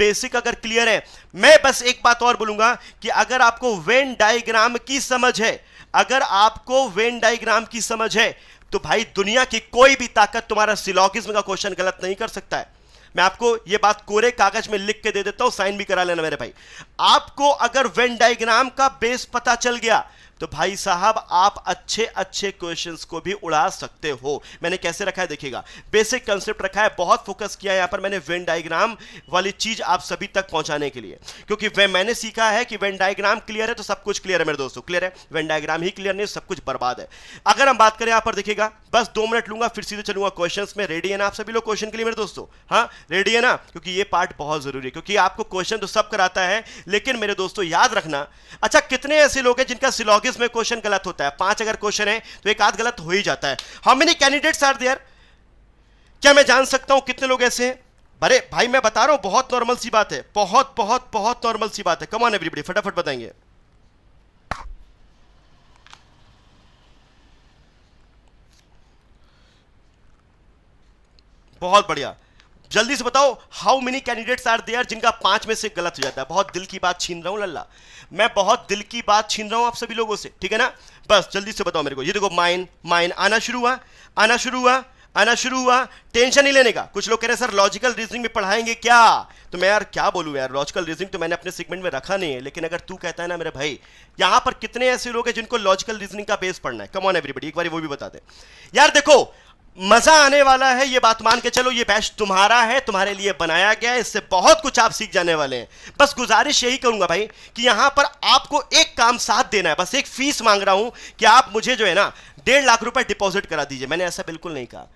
बेसिक अगर क्लियर है, मैं बस एक बात और बोलूंगा कि अगर आपको वेन डायग्राम की समझ है, अगर आपको वेन डायग्राम की समझ है, तो भाई दुनिया की कोई भी ताकत तुम्हारा सिलॉगिज्म का क्वेश्चन गलत नहीं कर सकता है। मैं आपको यह बात कोरे कागज में लिख के दे देता हूं, साइन भी करा लेना मेरे भाई। आपको अगर वेन डायग्राम का बेस पता चल गया तो भाई साहब आप अच्छे अच्छे क्वेश्चंस को भी उड़ा सकते हो। मैंने कैसे रखा है देखिएगा, बेसिक कंसेप्ट रखा है, बहुत फोकस किया है यहां पर मैंने वेन डायग्राम वाली चीज आप सभी तक पहुंचाने के लिए, क्योंकि मैंने सीखा है कि वेन डायग्राम क्लियर है तो सब कुछ क्लियर है मेरे दोस्तों, क्लियर है। वेन डायग्राम ही क्लियर नहीं, सब कुछ बर्बाद है। अगर हम बात करें यहां पर देखिएगा, बस 2 मिनट लूंगा फिर सीधे चलूंगा क्वेश्चन में। रेडी है ना आप सभी लोग क्वेश्चन के लिए मेरे दोस्तों? हाँ रेडी है ना, क्योंकि ये पार्ट बहुत जरूरी है, क्योंकि आपको क्वेश्चन तो सब कराता है, लेकिन मेरे दोस्तों याद रखना, अच्छा कितने ऐसे लोग हैं जिनका सिलॉगिज्म में क्वेश्चन गलत होता है? 5 अगर क्वेश्चन है तो एक आध गलत हो ही जाता है। How many candidates are there? क्या मैं जान सकता हूं कितने लोग ऐसे हैं? अरे भाई मैं बता रहा हूं, बहुत नॉर्मल सी बात है, बहुत बहुत बहुत नॉर्मल सी बात है। कम ऑन एवरीबॉडी, फटाफट बताएंगे। बहुत बढ़िया, जल्दी से बताओ how many candidates are there जिनका 5 में से गलत हो जाता है? बहुत दिल की बात छीन रहा हूं लल्ला, मैं बहुत दिल की बात छीन रहा हूं आप सभी लोगों से, ठीक है ना? बस जल्दी से बताओ मेरे को। ये देखो माइन माइन आना शुरू हुआ, आना शुरू हुआ, आना शुरू हुआ। टेंशन नहीं लेने का। कुछ लोग कह रहे हैं सर लॉजिकल रीजनिंग में पढ़ाएंगे क्या? तो मैं यार क्या बोलूं यार, लॉजिकल रीजनिंग तो मैंने अपने सेगमेंट में रखा नहीं है, लेकिन अगर तू कहता है ना मेरे भाई, यहां पर कितने ऐसे लोग हैं जिनको लॉजिकल रीजनिंग का बेस पढ़ना है? कम ऑन एवरीबॉडी, एक बार वो भी बता दे यार। देखो मजा आने वाला है, ये बात मान के चलो, ये बैच तुम्हारा है, तुम्हारे लिए बनाया गया है, इससे बहुत कुछ आप सीख जाने वाले हैं। बस गुजारिश यही करूंगा भाई कि यहां पर आपको एक काम साथ देना है, बस एक फीस मांग रहा हूं कि आप मुझे जो है ना 1.5 लाख रुपए डिपॉजिट करा दीजिए। मैंने ऐसा बिल्कुल नहीं कहा।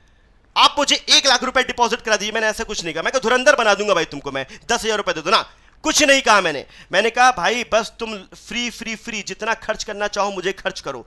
आप मुझे 1 लाख रुपए डिपॉजिट करा दीजिए, मैंने ऐसा कुछ नहीं कहा। मैं धुरंधर बना दूंगा भाई तुमको, मैं 10,000 रुपए दे दो ना, कुछ नहीं कहा मैंने कहा भाई बस तुम फ्री फ्री फ्री जितना खर्च करना चाहो मुझे खर्च करो,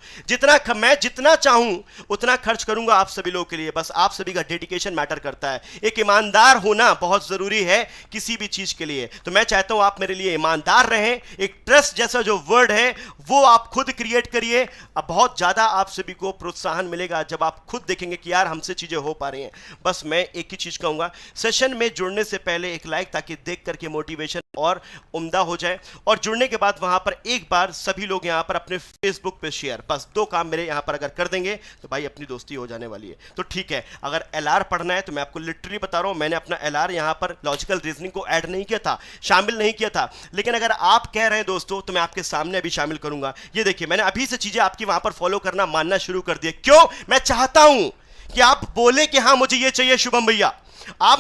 मैं जितना चाहूं उतना खर्च करूंगा आप सभी लोगों के लिए। बस आप सभी का डेडिकेशन मैटर करता है, एक ईमानदार होना बहुत जरूरी है किसी भी चीज के लिए। तो मैं चाहता हूं आप मेरे लिए ईमानदार रहें, एक ट्रस्ट जैसा जो वर्ड है वो आप खुद क्रिएट करिए। अब बहुत ज्यादा आप सभी को प्रोत्साहन मिलेगा जब आप खुद देखेंगे कि यार हमसे चीजें हो पा रही हैं। बस मैं एक ही चीज कहूंगा, सेशन में जुड़ने से पहले एक लाइक, ताकि देख करके मोटिवेशन और उम्दा हो जाए, और जुड़ने के बाद वहां पर एक बार सभी लोग यहां पर अपने फेसबुक पे शेयर। बस 2 काम मेरे यहां पर अगर कर देंगे तो भाई अपनी दोस्ती हो जाने वाली है। तो ठीक है, अगर एलआर पढ़ना है तो मैं आपको लिटरली बता रहा हूं, मैंने अपना एलआर यहां पर लॉजिकल रीजनिंग को ऐड नहीं किया था, शामिल नहीं किया था, लेकिन अगर आप कह रहे हैं दोस्तों तो मैं आपके सामने अभी शामिल करूंगा। ये देखिए मैंने अभी से चीजें आपकी वहां पर फॉलो करना मानना शुरू कर दिया। क्यों? मैं चाहता हूं कि आप बोले कि हाँ मुझे ये चाहिए शुभम भैया,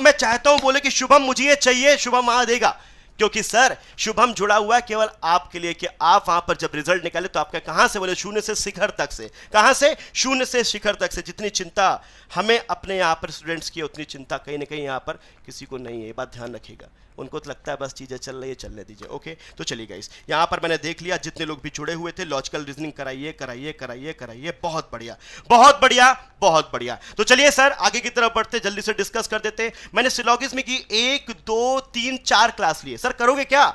मैं चाहता हूं बोले कि शुभम मुझे ये चाहिए, शुभम आ देगा। क्योंकि सर शुभम जुड़ा हुआ है केवल आपके लिए, कि आप वहां पर जब रिजल्ट निकाले तो आपका कहां से बोले, शून्य से शिखर तक से, कहां से? शून्य से शिखर तक से। जितनी चिंता हमें अपने यहां पर स्टूडेंट्स की, उतनी चिंता कहीं ना कहीं यहां पर किसी को नहीं है। ये बात ध्यान रखिएगा। उनको तो लगता है बस चीजें चल रही है, चलने दीजिए। ओके, तो चलिए गाइस, यहां पर मैंने देख लिया जितने लोग भी जुड़े हुए थे, लॉजिकल रीजनिंग कराइए कराइए कराइए कराइए। बहुत बढ़िया बहुत बढ़िया बहुत बढ़िया। तो चलिए सर आगे की तरफ बढ़ते, जल्दी से डिस्कस कर देते। मैंने सिलॉगिज्म की 1 2 3 4 क्लास लिए। सर करोगे क्या?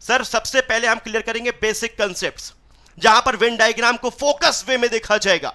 सर सबसे पहले हम क्लियर करेंगे बेसिक कंसेप्ट्स, जहां पर वेन डायग्राम को फोकस वे में देखा जाएगा।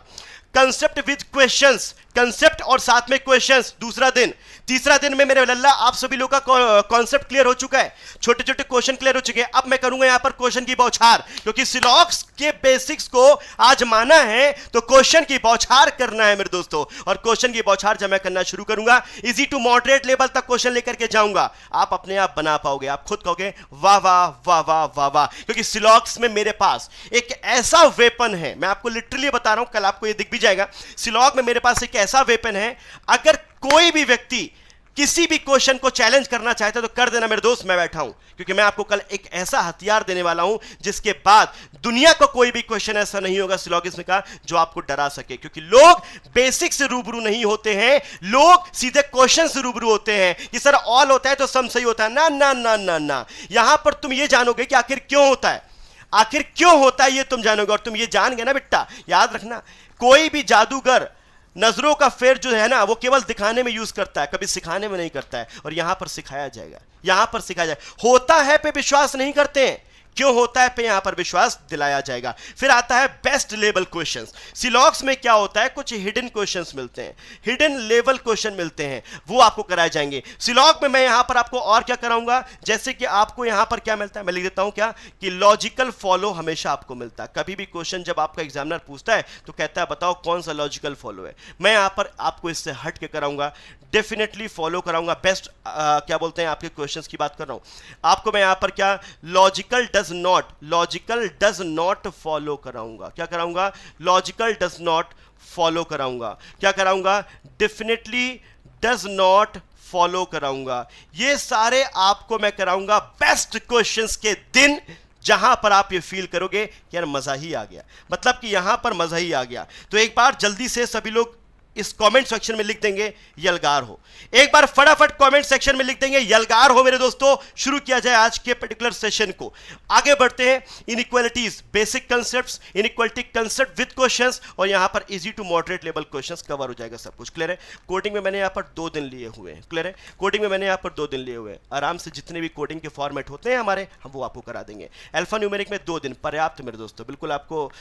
कंसेप्ट विद क्वेश्चंस, कंसेप्ट और साथ में क्वेश्चंस दूसरा दिन। तीसरा दिन में मेरे लल्ला आप सभी लोग का कॉन्सेप्ट क्लियर हो चुका है, छोटे छोटे क्वेश्चन क्लियर हो चुके हैं। अब मैं करूंगा यहां पर क्वेश्चन की बौछार, क्योंकि सिलॉक्स के बेसिक्स को आज माना है तो क्वेश्चन की बौछार करना है मेरे दोस्तों। और क्वेश्चन की बौछार जब मैं करना शुरू करूंगा, इजी टू मॉडरेट लेवल तक क्वेश्चन लेकर के जाऊंगा, आप अपने आप बना पाओगे, आप खुद कहोगे वाह वाह वाह वाह वाह वाह। क्योंकि सिलॉक्स में मेरे पास एक ऐसा वेपन है, मैं आपको लिटरली बता रहा हूं, कल आपको ये दिख भी जाएगा। सिलॉग में मेरे पास एक ऐसा वेपन है, अगर कोई भी व्यक्ति किसी भी क्वेश्चन को चैलेंज करना चाहता है तो कर देना मेरे दोस्त, मैं बैठा हूं। क्योंकि मैं आपको कल एक ऐसा हथियार देने वाला हूं जिसके बाद दुनिया को कोई भी क्वेश्चन ऐसा नहीं होगा सिलॉगिज्म का जो आपको डरा सके। क्योंकि लोग बेसिक से रूबरू नहीं होते हैं, लोग सीधे क्वेश्चन से रूबरू होते हैं कि सर ऑल होता है तो सम सही होता है। ना ना ना ना ना, यहां पर तुम ये जानोगे कि आखिर क्यों होता है, आखिर क्यों होता है ये तुम जानोगे। और तुम ये जान गए ना बेटा, याद रखना, कोई भी जादूगर नजरों का फेर जो है ना वो केवल दिखाने में यूज करता है, कभी सिखाने में नहीं करता है। और यहां पर सिखाया जाएगा, यहां पर सिखाया जाएगा। होता है पे विश्वास नहीं करते हैं, क्यों होता है पे यहां पर विश्वास दिलाया जाएगा। फिर आता है बेस्ट लेवल क्वेश्चंस। सिलॉक्स में क्या होता है, कुछ हिडन क्वेश्चंस मिलते हैं, हिडन लेवल क्वेश्चन मिलते हैं, वो आपको कराए जाएंगे। सिलॉक में मैं यहां पर आपको और क्या कराऊंगा, जैसे कि आपको यहां पर क्या मिलता है, मैं लिख देता हूं क्या, कि लॉजिकल फॉलो हमेशा आपको मिलता है। कभी भी क्वेश्चन जब आपका एग्जामिनर पूछता है तो कहता है बताओ कौन सा लॉजिकल फॉलो है, मैं यहां पर आपको इससे हट के कराऊंगा, डेफिनेटली फॉलो कराऊंगा। बेस्ट क्या बोलते हैं आपके क्वेश्चंस की बात कर रहा हूं आपको मैं यहां पर, क्या लॉजिकल डज नॉट फॉलो कराऊंगा, क्या कराऊंगा, लॉजिकल डज नॉट फॉलो कराऊंगा, क्या कराऊंगा, डेफिनेटली डज नॉट फॉलो कराऊंगा। ये सारे आपको मैं कराऊंगा बेस्ट क्वेश्चंस के दिन, जहां पर आप ये फील करोगे कि यार मजा ही आ गया, मतलब कि यहां पर मजा ही आ गया। तो एक बार जल्दी से सभी लोग इस कमेंट सेक्शन में लिख देंगे यलगार हो, एक बार फटाफट कमेंट सेक्शन में लिख देंगे यलगार हो मेरे दोस्तों। शुरू किया जाए आज के पर्टिकुलर सेशन को, आगे बढ़ते हैं। Inequalities, basic concepts, inequality concept with questions, और यहां पर easy to moderate level questions cover हो जाएगा, सब कुछ क्लियर है। कोडिंग में मैंने यहां पर 2 दिन लिए हुए हैं, क्लियर है, कोडिंग में मैंने यहां पर 2 दिन लिए हुए हैं, आराम से जितने भी कोडिंग के फॉर्मेट होते हैं हमारे, हम वो आपको करा देंगे। अल्फा न्यूमेरिक में 2 दिन पर्याप्त मेरे दोस्तों, बिल्कुल आपको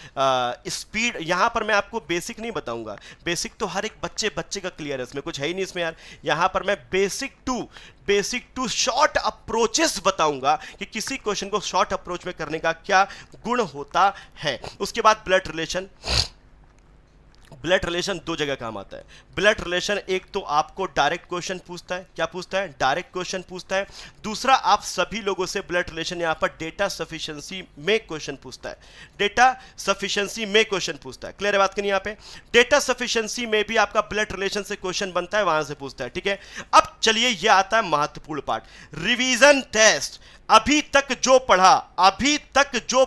स्पीड, यहां पर मैं आपको बेसिक नहीं बताऊंगा, बेसिक तो हर एक बच्चे का क्लियर है, इसमें कुछ है ही नहीं इसमें यार। यहां पर मैं बेसिक टू शॉर्ट अप्रोचेस बताऊंगा कि किसी क्वेश्चन को शॉर्ट अप्रोच में करने का क्या गुण होता है। उसके बाद ब्लड रिलेशन 2 जगह काम आता है। ब्लड रिलेशन एक तो आपको डायरेक्ट क्वेश्चन पूछता है, क्या पूछता है, डायरेक्ट क्वेश्चन पूछता है। दूसरा आप सभी लोगों से ब्लड रिलेशन यहां पर डेटा सफिशिएंसी में क्वेश्चन पूछता है, डेटा सफिशिएंसी में क्वेश्चन पूछता है। क्लियर है बात की नहीं, यहां पे डेटा सफिशिएंसी में भी आपका ब्लड रिलेशन से क्वेश्चन बनता है, वहां से पूछता है, ठीक है। अब चलिए यह आता है महत्वपूर्ण पार्ट, रिवीजन टेस्ट। अभी तक जो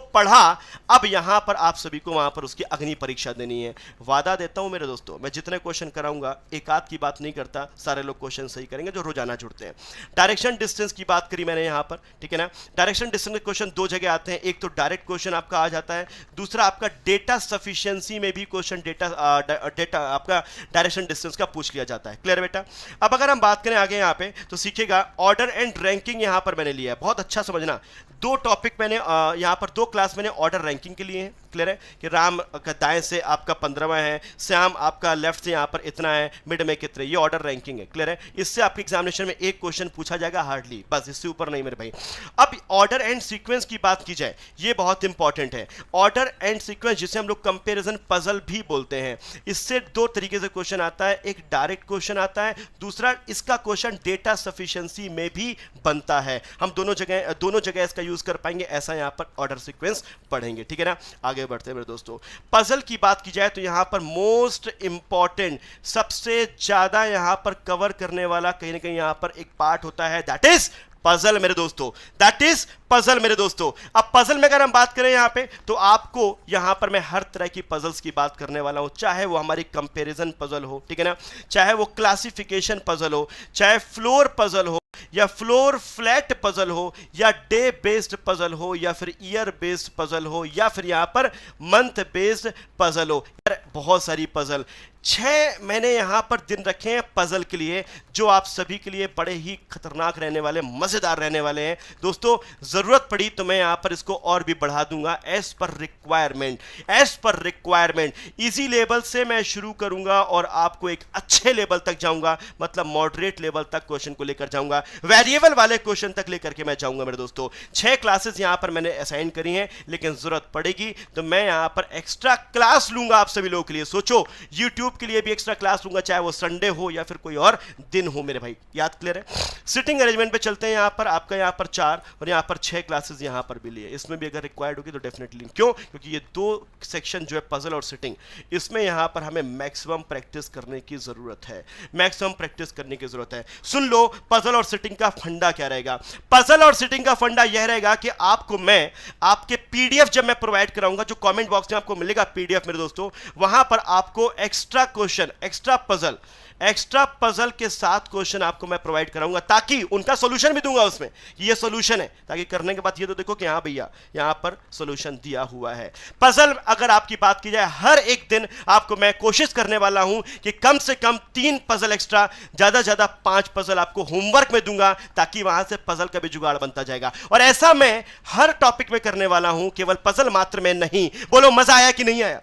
पढ़ा अब यहां पर आप सभी को वहां पर उसकी अग्नि परीक्षा देनी है। वादा देता हूं मेरे दोस्तों, मैं जितने क्वेश्चन कराऊंगा, एक आध की बात नहीं करता, सारे लोग क्वेश्चन सही करेंगे जो रोजाना जुड़ते हैं। डायरेक्शन डिस्टेंस की बात करी मैंने यहां पर, ठीक है ना। डायरेक्शन डिस्टेंस के क्वेश्चन 2 जगह आते हैं, एक तो डायरेक्ट क्वेश्चन आपका आ जाता है, दूसरा आपका डेटा सफिशिएंसी में भी क्वेश्चन डेटा आपका डायरेक्शन डिस्टेंस का पूछ लिया जाता है। क्लियर बेटा। अब अगर हम बात करें आगे यहां पे तो सीखिएगा, ऑर्डर एंड रैंकिंग यहां पर मैंने लिया है, बहुत अच्छा समझना। 2 टॉपिक मैंने यहां पर 2 क्लास मैंने ऑर्डर रैंकिंग के लिए हैं। क्लियर है कि राम का दाएं से आपका 15वां है, श्याम आपका लेफ्ट से यहां पर इतना है, मिड में कितने, ये ऑर्डर रैंकिंग है। क्लियर है, इससे आपके एग्जामिनेशन में एक क्वेश्चन पूछा जाएगा हार्डली, बस इससे ऊपर नहीं मेरे भाई। अब ऑर्डर एंड सीक्वेंस की बात की जाए, ये बहुत इंपॉर्टेंट है। ऑर्डर एंड सीक्वेंस जिसे हम लोग कंपैरिजन पजल भी बोलते हैं, इससे 2 तरीके से क्वेश्चन आता है, एक डायरेक्ट क्वेश्चन आता है, दूसरा इसका क्वेश्चन डेटा सफिशिएंसी में भी बनता है। हम दोनों जगह इसका यूज कर पाएंगे, ऐसा यहां पर ऑर्डर सीक्वेंस पढ़ेंगे, ठीक है ना। आगे बढ़ते हैं मेरे दोस्तों। पजल की बात की जाए तो यहां पर मोस्ट इंपॉर्टेंट, सबसे ज्यादा यहां पर कवर करने वाला कहीं ना कहीं यहां पर एक पार्ट होता है, दैट इज पजल मेरे दोस्तों, दैट इज पजल मेरे दोस्तों। अब पजल में अगर हम बात करें यहां पे, तो आपको यहां पर मैं हर तरह की पजल्स की बात करने वाला हूं, चाहे वो हमारी कंपैरिजन पजल हो, ठीक है ना, चाहे वो क्लासिफिकेशन पजल हो, चाहे फ्लोर पजल हो, या फ्लोर फ्लैट पजल हो, या डे बेस्ड पजल हो, या फिर ईयर बेस्ड पजल हो, या फिर यहां पर मंथ बेस्ड पजल हो। यार बहुत सारी पजल, 6 मैंने यहां पर दिन रखे हैं पजल के लिए, जो आप सभी के लिए बड़े ही खतरनाक रहने वाले, मजेदार रहने वाले हैं दोस्तों। जरूरत पड़ी तो मैं यहां पर इसको और भी बढ़ा दूंगा, as per requirement. Easy level से मैं शुरू करूंगा और आपको एक अच्छे लेवल तक जाऊंगा, मतलब मॉडरेट लेवल तक क्वेश्चन को लेकर जाऊंगा, वेरिएबल वाले क्वेश्चन तक लेकर के मैं जाऊंगा मेरे दोस्तों। 6 क्लासेस यहां पर मैंने असाइन करी हैं, लेकिन जरूरत पड़ेगी तो मैं यहां पर एक्स्ट्रा क्लास लूंगा आप सभी लोगों के लिए। सोचो, यूट्यूब के लिए भी एक्स्ट्रा क्लास लूंगा, चाहे वो संडे हो या फिर कोई और दिन हो मेरे भाई, याद क्लियर है। सिटिंग अरेंजमेंट पे चलते हैं। यहां पर आपका यहां पर 4 और यहां पर 6 क्लासेस यहां पर भी लिए, इसमें भी अगर रिक्वायर्ड होगी तो डेफिनेटली, क्यों, क्योंकि ये 2 सेक्शन जो है पजल और सिटिंग, इसमें यहां पर हमें मैक्सिमम प्रैक्टिस करने की जरूरत है, सुन लो पजल और सिटिंग का फंडा क्या रहेगा। पजल और सिटिंग का फंडा यह रहेगा कि आपको मैं आपके पीडीएफ जब मैं प्रोवाइड कराऊंगा, जो कमेंट बॉक्स में आपको मिलेगा पीडीएफ मेरे दोस्तों, वहां पर आपको extra question, extra puzzle, extra puzzle के साथ क्वेश्चन आपको मैं प्रोवाइड कराऊंगा, ताकि उनका सॉल्यूशन भी दूंगा उसमें कि ये सॉल्यूशन है, ताकि करने के बाद ये तो देखो कि हाँ भैया यहां पर सॉल्यूशन दिया हुआ है। पजल अगर आपकी बात की जाए, हर एक दिन आपको मैं कोशिश करने वाला हूं कि कम से कम 3 पजल एक्स्ट्रा, ज्यादा से ज्यादा 5 पजल आपको होमवर्क में दूंगा, ताकि वहां से पजल का भी जुगाड़ बनता जाएगा। और ऐसा मैं हर टॉपिक में करने वाला हूं, केवल पजल मात्र में नहीं। बोलो मजा आया कि नहीं आया?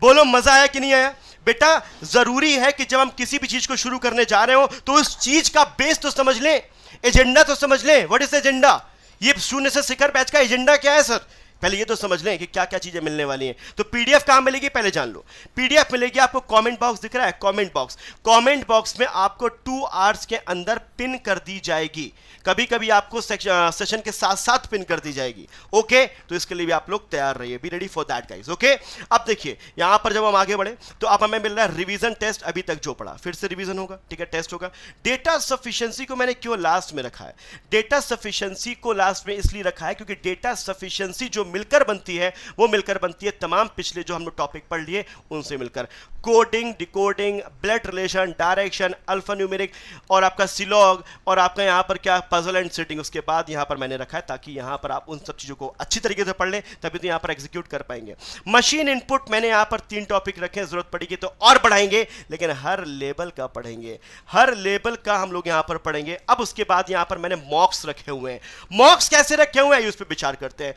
बोलो मजा आया कि नहीं आया? बेटा जरूरी है कि जब हम किसी भी चीज को शुरू करने जा रहे हो तो उस चीज का बेस तो समझ लें, एजेंडा तो समझ लें। What is agenda? ये शून्य से शिखर बैच का एजेंडा क्या है सर? पहले ये तो समझ लें कि क्या क्या चीजें मिलने वाली हैं। तो पीडीएफ कहां मिलेगी पहले जान लो। पीडीएफ मिलेगी आपको, कमेंट बॉक्स दिख रहा है, कमेंट बॉक्स। कमेंट बॉक्स में आपको 2 आवर्स के अंदर पिन कर दी जाएगी, कभी कभी आपको सेशन के साथ साथ पिन कर दी जाएगी। ओके, तो इसके लिए भी आप लोग तैयार रहिए, be ready for that guys. Okay, अब देखिए यहां पर जब हम आगे बढ़े तो अब हमें मिल रहा है रिवीजन टेस्ट। अभी तक जो पढ़ा फिर से रिवीजन होगा, ठीक है, टेस्ट होगा। डेटा सफिशिएंसी को मैंने क्यों लास्ट में रखा है? डेटा सफिशिएंसी को लास्ट में इसलिए रखा है क्योंकि डेटा सफिशिएंसी जो मिलकर बनती है वो मिलकर बनती है तमाम पिछले जो हम लोग टॉपिक पढ़ लिए उनसे मिलकर। Coding, decoding, blood relation, direction, alpha numeric और आपका सिलॉग और आपका यहां पर क्या पजल एंड सेटिंग, उसके बाद यहां पर मैंने रखा है ताकि यहां पर आप उन सब चीजों को अच्छी तरीके से पढ़ लें, तभी तो यहां पर एग्जीक्यूट कर पाएंगे। मशीन इनपुट मैंने यहां पर 3 टॉपिक रखे हैं, जरूरत पड़ेगी तो और बढ़ाएंगे, लेकिन हर लेवल का पढ़ेंगे, हर लेवल का हम लोग यहां पर पढ़ेंगे। अब उसके बाद यहां पर मैंने मॉक्स रखे हुए हैं। मॉक्स कैसे रखे हुए हैं उस पर विचार करते हैं।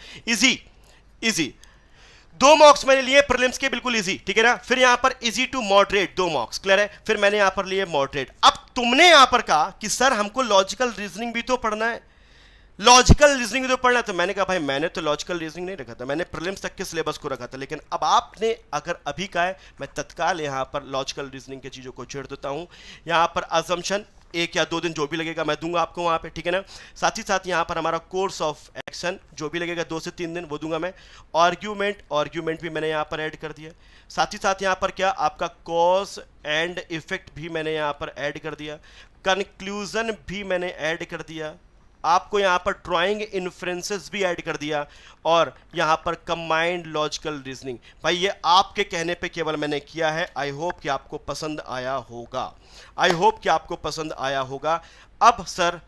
इजी 2 मॉक्स मैंने लिए प्रीलिम्स के, बिल्कुल इजी, ठीक है ना। फिर यहां पर easy to moderate 2 mocks, clear है। फिर मैंने यहां पर लिए मॉडरेट। अब तुमने यहां पर कहा कि सर हमको लॉजिकल रीजनिंग भी तो पढ़ना है, लॉजिकल रीजनिंग तो पढ़ना है। तो मैंने कहा भाई मैंने तो लॉजिकल रीजनिंग नहीं रखा था, मैंने प्रीलिम्स तक के सिलेबस को रखा था। लेकिन अब आपने अगर अभी कहा है, मैं तत्काल यहां पर लॉजिकल रीजनिंग की चीजों को जोड़ देता हूं। यहां पर असम्पशन 1 या 2 दिन जो भी लगेगा मैं दूंगा आपको वहां पे, ठीक है ना। साथ ही साथ यहां पर हमारा कोर्स ऑफ एक्शन जो भी लगेगा 2 से 3 दिन वो दूंगा मैं। आर्ग्यूमेंट भी मैंने यहां पर ऐड कर दिया। साथ ही साथ यहां पर क्या आपका कॉज एंड इफेक्ट भी मैंने यहां पर ऐड कर दिया। कंक्लूजन भी मैंने ऐड कर दिया। आपको यहां पर ड्राइंग इन्फ्रेंसेस भी ऐड कर दिया। और यहां पर कंबाइंड लॉजिकल रीजनिंग, भाई ये आपके कहने पे केवल मैंने किया है। आई होप कि आपको पसंद आया होगा, आई होप कि आपको पसंद आया होगा। अब सर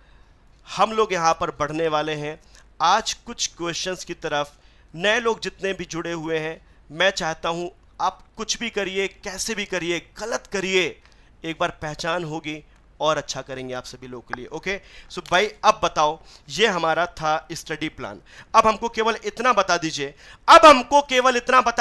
हम लोग यहां पर बढ़ने वाले हैं आज कुछ क्वेश्चंस की तरफ। नए लोग जितने भी जुड़े हुए हैं, मैं चाहता हूं आप कुछ भी करिए, कैसे भी करिए, गलत करिए, एक बार पहचान होगी और अच्छा करेंगे आप सभी लोगों के लिए। ओके, सो भाई अब बताओ, ये हमारा था स्टडी प्लान। अब हमको केवल इतना बता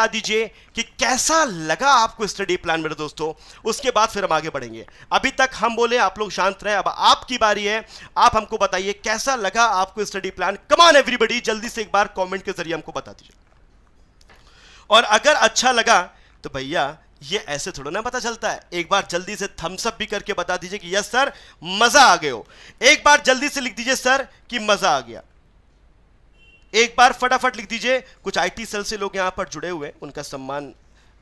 दीजिए, कि कैसा लगा आपको स्टडी प्लान मेरे दोस्तों। उसके बाद फिर हम आगे बढ़ेंगे। अभी तक हम बोले आप लोग शांत रहे, अब आपकी बारी है। आप हमको बताइए कैसा लगा आपको study plan. Come on everybody, जल्दी से एक बार कमेंट के जरिए हमको बता दीजिए। और अगर अच्छा लगा तो भैया ये ऐसे थोड़ा ना पता चलता है, एक बार जल्दी से थम्स अप भी करके बता दीजिए कि यस सर मजा आ गया हो। एक बार जल्दी से लिख दीजिए सर कि मजा आ गया। एक बार फटाफट लिख दीजिए। कुछ आईटी सेल से लोग यहां पर जुड़े हुए हैं, उनका सम्मान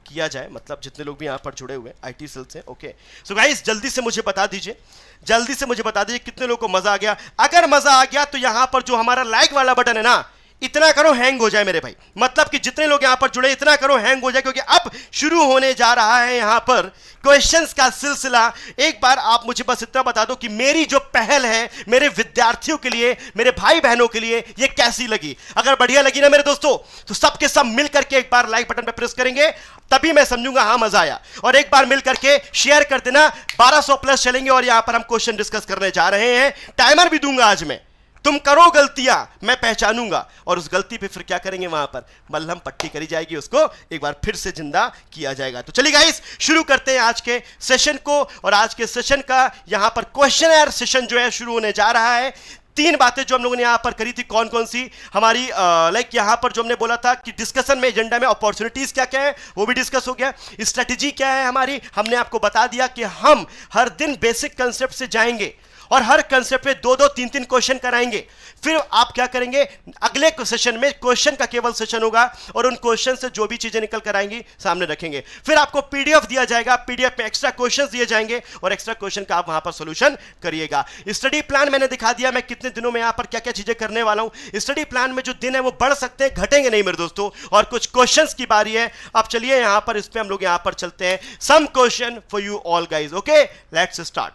किया जाए, मतलब जितने लोग भी यहां पर जुड़े हुए हैं आईटी सेल से। ओके, सो गाइस जल्दी से मुझे बता दीजिए, कितने लोगों को मजा आ गया। अगर मजा आ गया तो यहां पर जो हमारा लाइक वाला बटन है ना, इतना करो हैंग हो जाए मेरे भाई। मतलब कि जितने लोग यहां पर जुड़े इतना करो हैंग हो जाए, क्योंकि अब शुरू होने जा रहा है यहां पर क्वेश्चंस का सिलसिला। एक बार आप मुझे बस इतना बता दो कि मेरी जो पहल है मेरे विद्यार्थियों के लिए, मेरे भाई बहनों के लिए, ये कैसी लगी। अगर बढ़िया लगी ना मेरे दोस्तों, तो सबके सब मिल करके एक बार लाइक बटन पे प्रेस करेंगे, तभी मैं समझूंगा हाँ मजा आया। और एक बार मिल करके शेयर कर देना। 1200 प्लस चलेंगे और यहां पर हम क्वेश्चन डिस्कस करने जा रहे हैं। टाइमर भी दूंगा आज मैं। तुम करो गलतियां, मैं पहचानूंगा और उस गलती पे फिर क्या करेंगे, वहां पर मल्हम पट्टी करी जाएगी, उसको एक बार फिर से जिंदा किया जाएगा। तो चलिए गाइस शुरू करते हैं आज के सेशन को। और आज के सेशन का यहां पर क्वेश्चन सेशन जो है शुरू होने जा रहा है। 3 बातें जो हम लोगों ने यहां पर करी थी, कौन कौन सी हमारी लाइक यहां पर जो हमने बोला था कि डिस्कशन में एजेंडा में अपॉर्चुनिटीज क्या क्या है वो भी डिस्कस हो गया। स्ट्रेटेजी क्या है हमारी, हमने आपको बता दिया कि हम हर दिन बेसिक कंसेप्ट से जाएंगे और हर कंसेप्ट पे 2-2 3-3 क्वेश्चन कराएंगे। फिर आप क्या करेंगे, अगले सेशन में क्वेश्चन का केवल सेशन होगा और उन क्वेश्चन से जो भी चीजें निकल कर आएंगी सामने रखेंगे। फिर आपको पीडीएफ दिया जाएगा, पीडीएफ में एक्स्ट्रा क्वेश्चंस दिए जाएंगे और एक्स्ट्रा क्वेश्चन का आप वहां पर सॉल्यूशन करिएगा। स्टडी प्लान मैंने दिखा दिया, मैं कितने दिनों में यहां पर क्या क्या चीजें करने वाला हूं। स्टडी प्लान में जो दिन है वो बढ़ सकते हैं, घटेंगे नहीं मेरे दोस्तों। और कुछ क्वेश्चंस की बारी है। अब चलिए यहां पर इस पे हम लोग यहां पर चलते हैं। Some question for you all guys. Okay, let's start.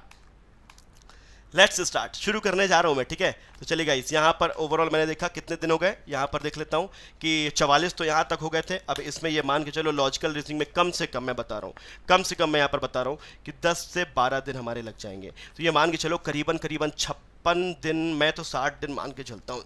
शुरू करने जा रहा हूं मैं, ठीक है। तो चलिए गाइस, यहां पर ओवरऑल मैंने देखा कितने दिन हो गए, यहां पर देख लेता हूं कि 44 तो यहां तक हो गए थे। अब इसमें ये मान के चलो लॉजिकल रीजनिंग में कम से कम मैं बता रहा हूं, कम से कम मैं यहां पर बता रहा हूं कि 10 से 12 दिन हमारे लग जाएंगे। तो ये मान के चलो करीबन 56 दिन, मैं तो 60 दिन मान के चलता हूं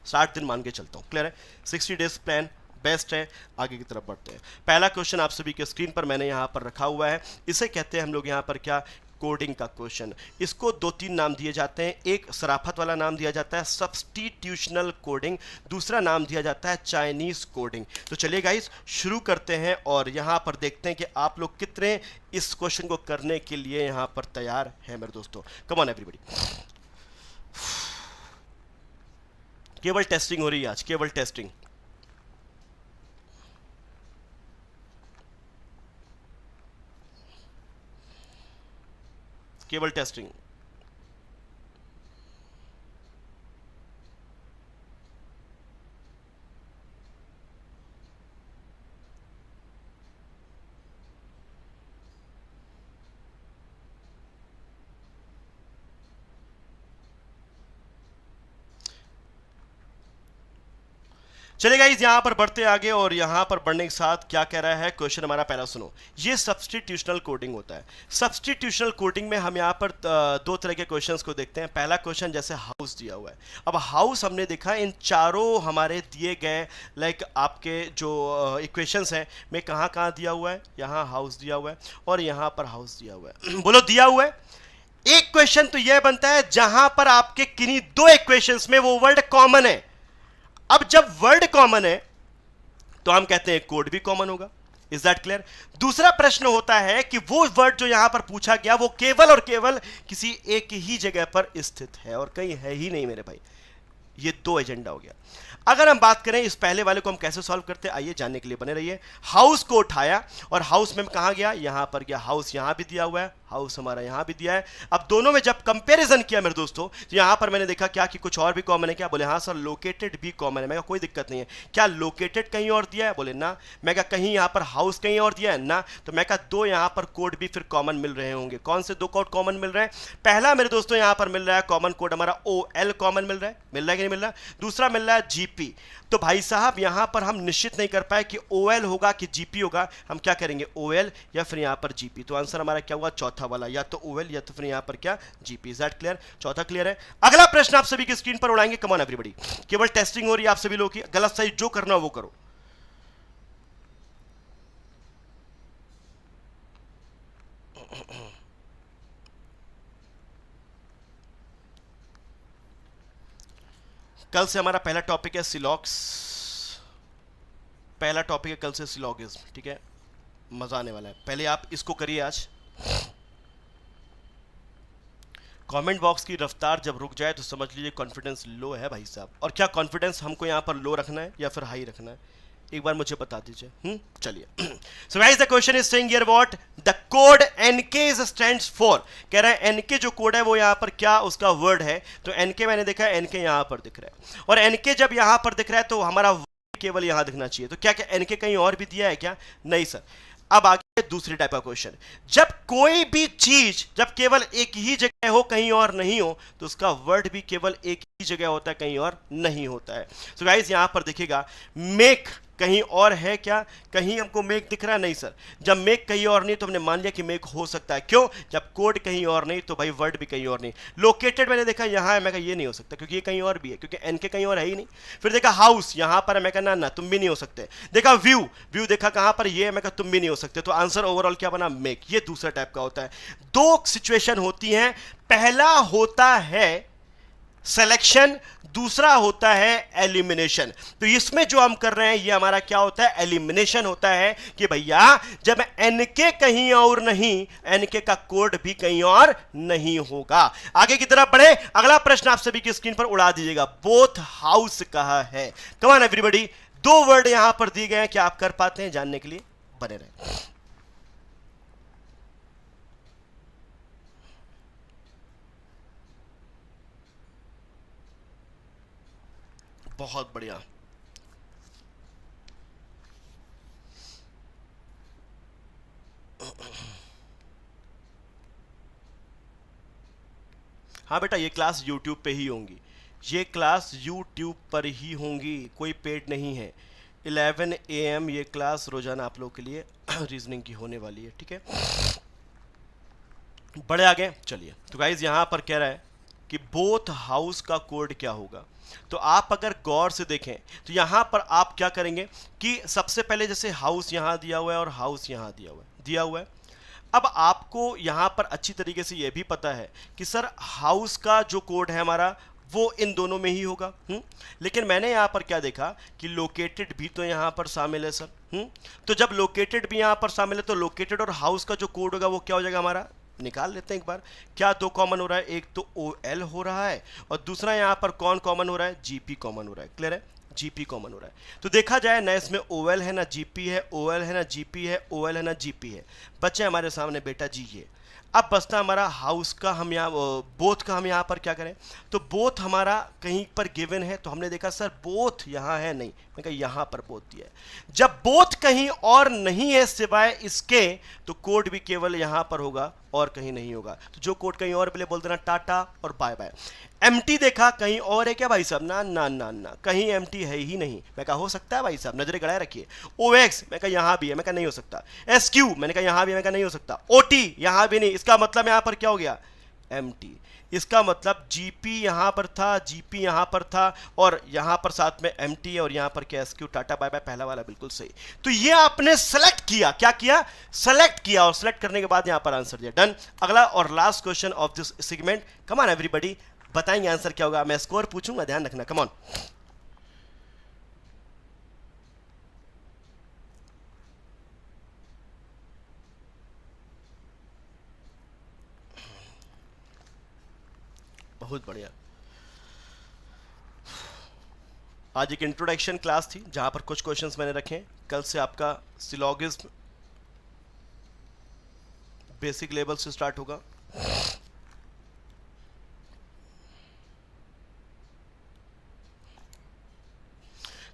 60 दिन मान के चलता हूं। क्लियर है? 60 डेज प्लान बेस्ट है। आगे की तरफ बढ़ते हैं। पहला क्वेश्चन आप सभी के स्क्रीन पर मैंने यहां पर रखा हुआ है। इसे कहते हैं हम लोग यहां पर क्या, कोडिंग का क्वेश्चन। इसको 2-3 नाम दिए जाते हैं। एक सराफत वाला नाम दिया जाता है सब्स्टिट्यूशनल कोडिंग, दूसरा नाम दिया जाता है चाइनीज कोडिंग। तो चलिए गाइस शुरू करते हैं और यहां पर देखते हैं कि आप लोग कितने इस क्वेश्चन को करने के लिए यहां पर तैयार हैं मेरे दोस्तों। कम ऑन एवरीबॉडी। केवल टेस्टिंग हो रही है आज, केवल टेस्टिंग। केवल टेस्टिंग। चलिए गाइस यहां पर बढ़ते आगे और यहां पर बढ़ने के साथ क्या कह रहा है क्वेश्चन हमारा पहला सुनो। ये सब्स्टिट्यूशनल कोडिंग होता है। सब्स्टिट्यूशनल कोडिंग में हम यहां पर 2 तरह के क्वेश्चंस को देखते हैं। पहला क्वेश्चन जैसे हाउस दिया हुआ है। अब हाउस हमने देखा इन चारों हमारे दिए गए लाइक आपके जो इक्वेशंस हैं में कहां कहां दिया हुआ है, यहां हाउस दिया हुआ है और यहां पर हाउस दिया हुआ है। बोलो दिया हुआ है। एक क्वेश्चन तो यह बनता है जहां पर आपके किन्हीं 2 इक्वेशंस में वो वर्ड कॉमन है। अब जब वर्ड कॉमन है तो हम कहते हैं कोड भी कॉमन होगा। Is that clear? दूसरा प्रश्न होता है कि वो वर्ड जो यहां पर पूछा गया वो केवल और केवल किसी एक ही जगह पर स्थित है और कहीं है ही नहीं मेरे भाई। ये 2 एजेंडा हो गया। अगर हम बात करें इस पहले वाले को हम कैसे सॉल्व करते हैं, आइए जानने के लिए बने रहिए। हाउस को उठाया और हाउस में कहां गया, यहां पर गया। हाउस यहां भी दिया हुआ है, हाउस हमारा यहां भी दिया है। अब दोनों में जब कंपैरिजन किया मेरे दोस्तों तो यहां पर मैंने देखा क्या कि कुछ और भी कॉमन है क्या, बोले हां सर लोकेटेड भी कॉमन है। मैं कहा कोई दिक्कत नहीं है। क्या लोकेटेड कहीं और दिया है, बोले ना। मैं कहा कहीं यहां पर हाउस कहीं और दिया है ना। तो मैं कहा 2 यहां पर कोड भी फिर कॉमन मिल रहे होंगे। कौन से 2 कोड कॉमन मिल रहे हैं? पहला मेरे दोस्तों यहां पर मिल रहा है कॉमन कोड हमारा OL कॉमन मिल रहा है कि नहीं मिल रहा? दूसरा मिल रहा है GP। तो भाई साहब यहां पर हम निश्चित नहीं कर पाए कि OL होगा कि GP होगा। हम क्या करेंगे OL या फिर यहां पर GP। तो आंसर हमारा क्या हुआ, चौथा वाला, या तो OL या तो फिर यहां पर क्या GP। Is that clear? चौथा क्लियर है। अगला प्रश्न आप सभी की स्क्रीन पर उड़ाएंगे। Come on everybody. केवल टेस्टिंग हो रही है आप सभी लोगों की, गलत सही जो करना हो वो करो। कल से हमारा पहला टॉपिक है सिलॉक्स। पहला टॉपिक है कल से सिलॉगिज्म, ठीक है। मजा आने वाला है। पहले आप इसको करिए आज। कमेंट बॉक्स की रफ्तार जब रुक जाए तो समझ लीजिए कॉन्फिडेंस लो है भाई साहब। और क्या कॉन्फिडेंस हमको यहाँ पर लो रखना है या फिर हाई रखना है, एक बार मुझे बता दीजिए। चलिए so guys the question is saying here what the code NK stands for. कह रहा है एनके जो कोड है वो यहाँ पर क्या उसका वर्ड है। तो एनके मैंने देखा है, एनके यहाँ पर दिख रहा है और एनके जब यहाँ पर दिख रहा है तो हमारा केवल यहां दिखना चाहिए। तो क्या क्या एनके कहीं और भी दिया है क्या? नहीं सर। अब आगे दूसरी टाइप का क्वेश्चन, जब कोई भी चीज जब केवल एक ही जगह हो कहीं और नहीं हो तो उसका वर्ड भी केवल एक ही जगह होता है कहीं और नहीं होता है। सो गाइस यहां पर देखिएगा मेक कहीं और है क्या? कहीं हमको मेक दिख रहा है? नहीं सर। जब मेक कहीं और नहीं तो हमने मान लिया कि मेक हो सकता है। क्यों? जब कोड कहीं और नहीं तो भाई वर्ड भी कहीं और नहीं। लोकेटेड मैंने देखा यहां है, मैं कहा ये नहीं हो सकता क्योंकि ये कहीं और भी है, क्योंकि एनके कहीं और है ही नहीं। फिर देखा हाउस यहां पर है, मैं कहा ना तुम भी नहीं हो सकते। देखा व्यू, व्यू देखा कहां पर ये, मैं कहा तुम भी नहीं हो सकते। तो आंसर ओवरऑल क्या बना? मेक। ये दूसरा टाइप का होता है। 2 सिचुएशन होती हैं। पहला होता है सिलेक्शन, दूसरा होता है एलिमिनेशन। तो इसमें जो हम कर रहे हैं ये हमारा क्या होता है, एलिमिनेशन होता है कि भैया जब एनके कहीं और नहीं, एनके का कोड भी कहीं और नहीं होगा। आगे की तरफ बढ़े, अगला प्रश्न आप सभी की स्क्रीन पर उड़ा दीजिएगा, बोथ हाउस कहां है। कम ऑन एवरीबॉडी, दो वर्ड यहां पर दिए गए हैं, क्या आप कर पाते हैं, जानने के लिए बने रहे। बहुत बढ़िया, हाँ बेटा ये क्लास YouTube पे ही होंगी, ये क्लास YouTube पर ही होंगी, कोई पेड नहीं है। 11 AM ये क्लास रोजाना आप लोगों के लिए रीजनिंग की होने वाली है, ठीक है। बड़े आगे चलिए, तो गाइज यहां पर कह रहा है कि बोथ हाउस का कोड क्या होगा। तो आप अगर गौर से देखें तो यहां पर आप क्या करेंगे कि सबसे पहले जैसे हाउस यहां दिया हुआ है और हाउस यहां दिया हुआ है। अब आपको यहां पर अच्छी तरीके से यह भी पता है कि सर हाउस का जो कोड है हमारा वो इन दोनों में ही होगा। लेकिन मैंने यहां पर क्या देखा कि लोकेटेड भी तो यहां पर शामिल है सर। तो जब लोकेटेड भी यहां पर शामिल है तो लोकेटेड और हाउस का जो कोड होगा वो क्या हो जाएगा हमारा, निकाल लेते हैं एक बार। क्या दो कॉमन हो रहा है, एक तो OL हो रहा है और दूसरा यहां पर कौन कॉमन हो रहा है, GP कॉमन हो रहा है। क्लियर है, GP कॉमन हो रहा है। तो देखा जाए ना इसमें OL है ना GP है, OL है ना GP है, OL है ना GP है। बच्चे हमारे सामने बेटा जी ये। अब बचता हमारा हाउस का, हम यहाँ बोथ का हम यहाँ पर क्या करें, तो बोथ हमारा कहीं पर गिवन है तो हमने देखा सर बोथ यहाँ है नहीं, मैं कहा यहाँ पर बोथ दिया है। जब बोथ कहीं और नहीं है सिवाय इसके तो कोड भी केवल यहाँ पर होगा और कहीं नहीं होगा। तो जो कोड कहीं और पहले बोल देना टाटा और बाय बाय। एम्प्टी देखा कहीं और है क्या भाई साहब, ना ना ना ना, कहीं एम्प्टी है ही नहीं। मैं कहा हो सकता है भाई साहब, नजरें गड़ाए रखिए। OX मैं कहा यहां भी है, मैं कहा नहीं हो सकता। SQ मैंने कहा यहां भी है, मैं कहा नहीं हो सकता। OT यहां भी नहीं, इसका मतलब यहां पर क्या हो गया, एम्प्टी। इसका मतलब GP यहां पर था, GP यहां पर था और यहां पर साथ में एम्प्टी है और यहां पर क्या SQ, टाटा बाय बाय, पहला वाला बिल्कुल सही। तो ये आपने सेलेक्ट किया, क्या किया, सेलेक्ट किया और सेलेक्ट करने के बाद यहां पर आंसर दिया, डन। अगला और last question of this segment, come on everybody, बताएंगे आंसर क्या होगा। मैं स्कोर पूछूंगा, ध्यान रखना, कम ऑन। बहुत बढ़िया। आज एक इंट्रोडक्शन क्लास थी जहां पर कुछ क्वेश्चंस मैंने रखे। कल से आपका सिलोगिज्म बेसिक लेवल से स्टार्ट होगा।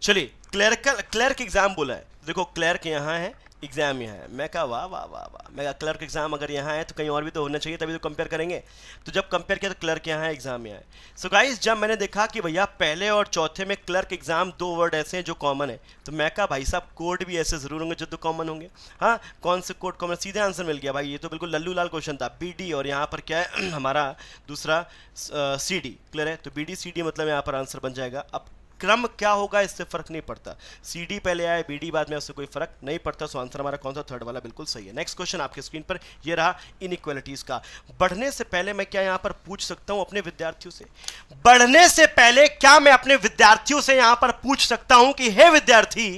चलिए, क्लर्क एग्जाम बोला है, देखो क्लर्क यहाँ है, एग्जाम यहाँ है। मैं कहा वाह वाह वाह वाह, मैं कहा क्लर्क एग्जाम अगर यहाँ है तो कहीं और भी तो होना चाहिए, तभी तो कंपेयर करेंगे। तो जब कंपेयर किया तो क्लर्क यहाँ है, एग्जाम यहाँ है। सो गाइस जब मैंने देखा कि भैया पहले और चौथे में क्लर्क एग्जाम दो वर्ड ऐसे हैं जो कॉमन है, तो मैं कहा भाई साहब कोड भी ऐसे जरूर होंगे जो तो कॉमन होंगे। हाँ, कौन से कोड कॉमन, सीधे आंसर मिल गया भाई, ये तो बिल्कुल लल्लू लाल क्वेश्चन था। BD और यहाँ पर क्या है हमारा दूसरा CD। क्लियर है, तो BD CD मतलब यहाँ पर आंसर बन जाएगा। अब क्रम क्या होगा इससे फर्क नहीं पड़ता, CD पहले आए BD बाद में, उससे कोई फर्क नहीं पड़ता। सो आंसर हमारा कौन सा, थर्ड वाला बिल्कुल सही है। नेक्स्ट क्वेश्चन आपके स्क्रीन पर ये रहा इनइक्वालिटीज का। बढ़ने से पहले मैं क्या यहां पर पूछ सकता हूं अपने विद्यार्थियों से, बढ़ने से पहले क्या मैं अपने विद्यार्थियों से यहां पर पूछ सकता हूं कि हे विद्यार्थी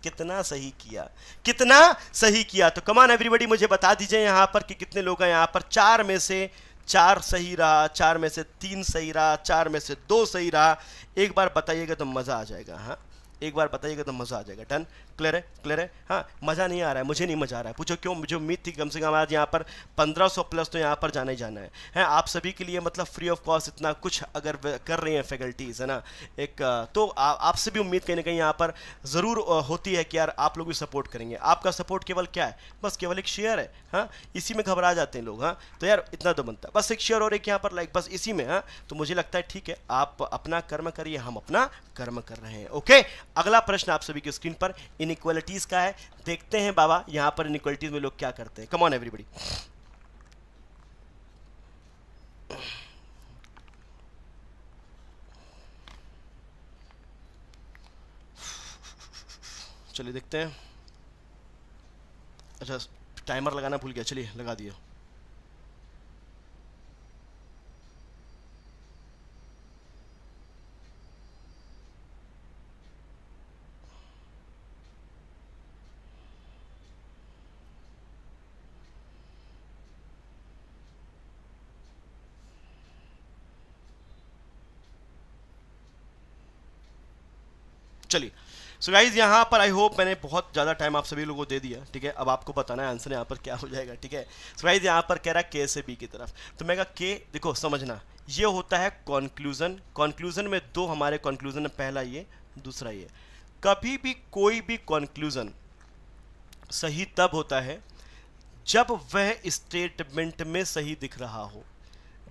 कितना सही किया, कितना सही किया। तो कमान एवरीबॉडी मुझे बता दीजिए यहां पर कि कितने लोग हैं यहां पर। 4 में से 4 सही रहा, 4 में से 3 सही रहा, 4 में से 2 सही रहा। एक बार बताइएगा तो मजा आ जाएगा। हाँ, एक बार बताइएगा तो मजा आ जाएगा। डन, क्लियर है, क्लियर है। हाँ, मजा नहीं आ रहा है, मुझे नहीं मजा आ रहा है। पूछो क्यों, मुझे उम्मीद थी कम से कम आज यहाँ पर 1500 प्लस तो यहाँ पर जाना ही जाना है आप सभी के लिए, मतलब फ्री ऑफ कॉस्ट इतना कुछ अगर कर रही हैं फैकल्टीज, है ना। एक तो आपसे भी उम्मीद कहीं ना कहीं यहाँ पर ज़रूर होती है कि यार आप लोग भी सपोर्ट करेंगे। आपका सपोर्ट केवल क्या है, बस केवल एक शेयर है। हाँ, इसी में घबरा जाते हैं लोग। हाँ, तो यार इतना तो बनता है, बस एक शेयर और एक यहाँ पर लाइक, बस इसी में। हाँ, तो मुझे लगता है ठीक है, आप अपना कर्म करिए, हम अपना कर्म कर रहे हैं। ओके, अगला प्रश्न आप सभी की स्क्रीन पर इनइक्वालिटीज का है। देखते हैं बाबा यहां पर इनइक्वालिटीज में लोग क्या करते हैं। कम ऑन एवरीबॉडी, चलिए देखते हैं। अच्छा, टाइमर लगाना भूल गया, चलिए लगा दिया। चलिए, सो गाइज यहाँ पर आई होप मैंने बहुत ज़्यादा टाइम आप सभी लोगों को दे दिया, ठीक है। अब आपको बताना है आंसर यहाँ पर क्या हो जाएगा, ठीक है। सो गाइज यहाँ पर कह रहा है के से बी की तरफ, तो मैं कहा के, देखो समझना, ये होता है कॉन्क्लूजन। कॉन्क्लूजन में दो हमारे कॉन्क्लूजन है, पहला ये, दूसरा ये। कभी भी कोई भी कॉन्क्लूजन सही तब होता है जब वह स्टेटमेंट में सही दिख रहा हो,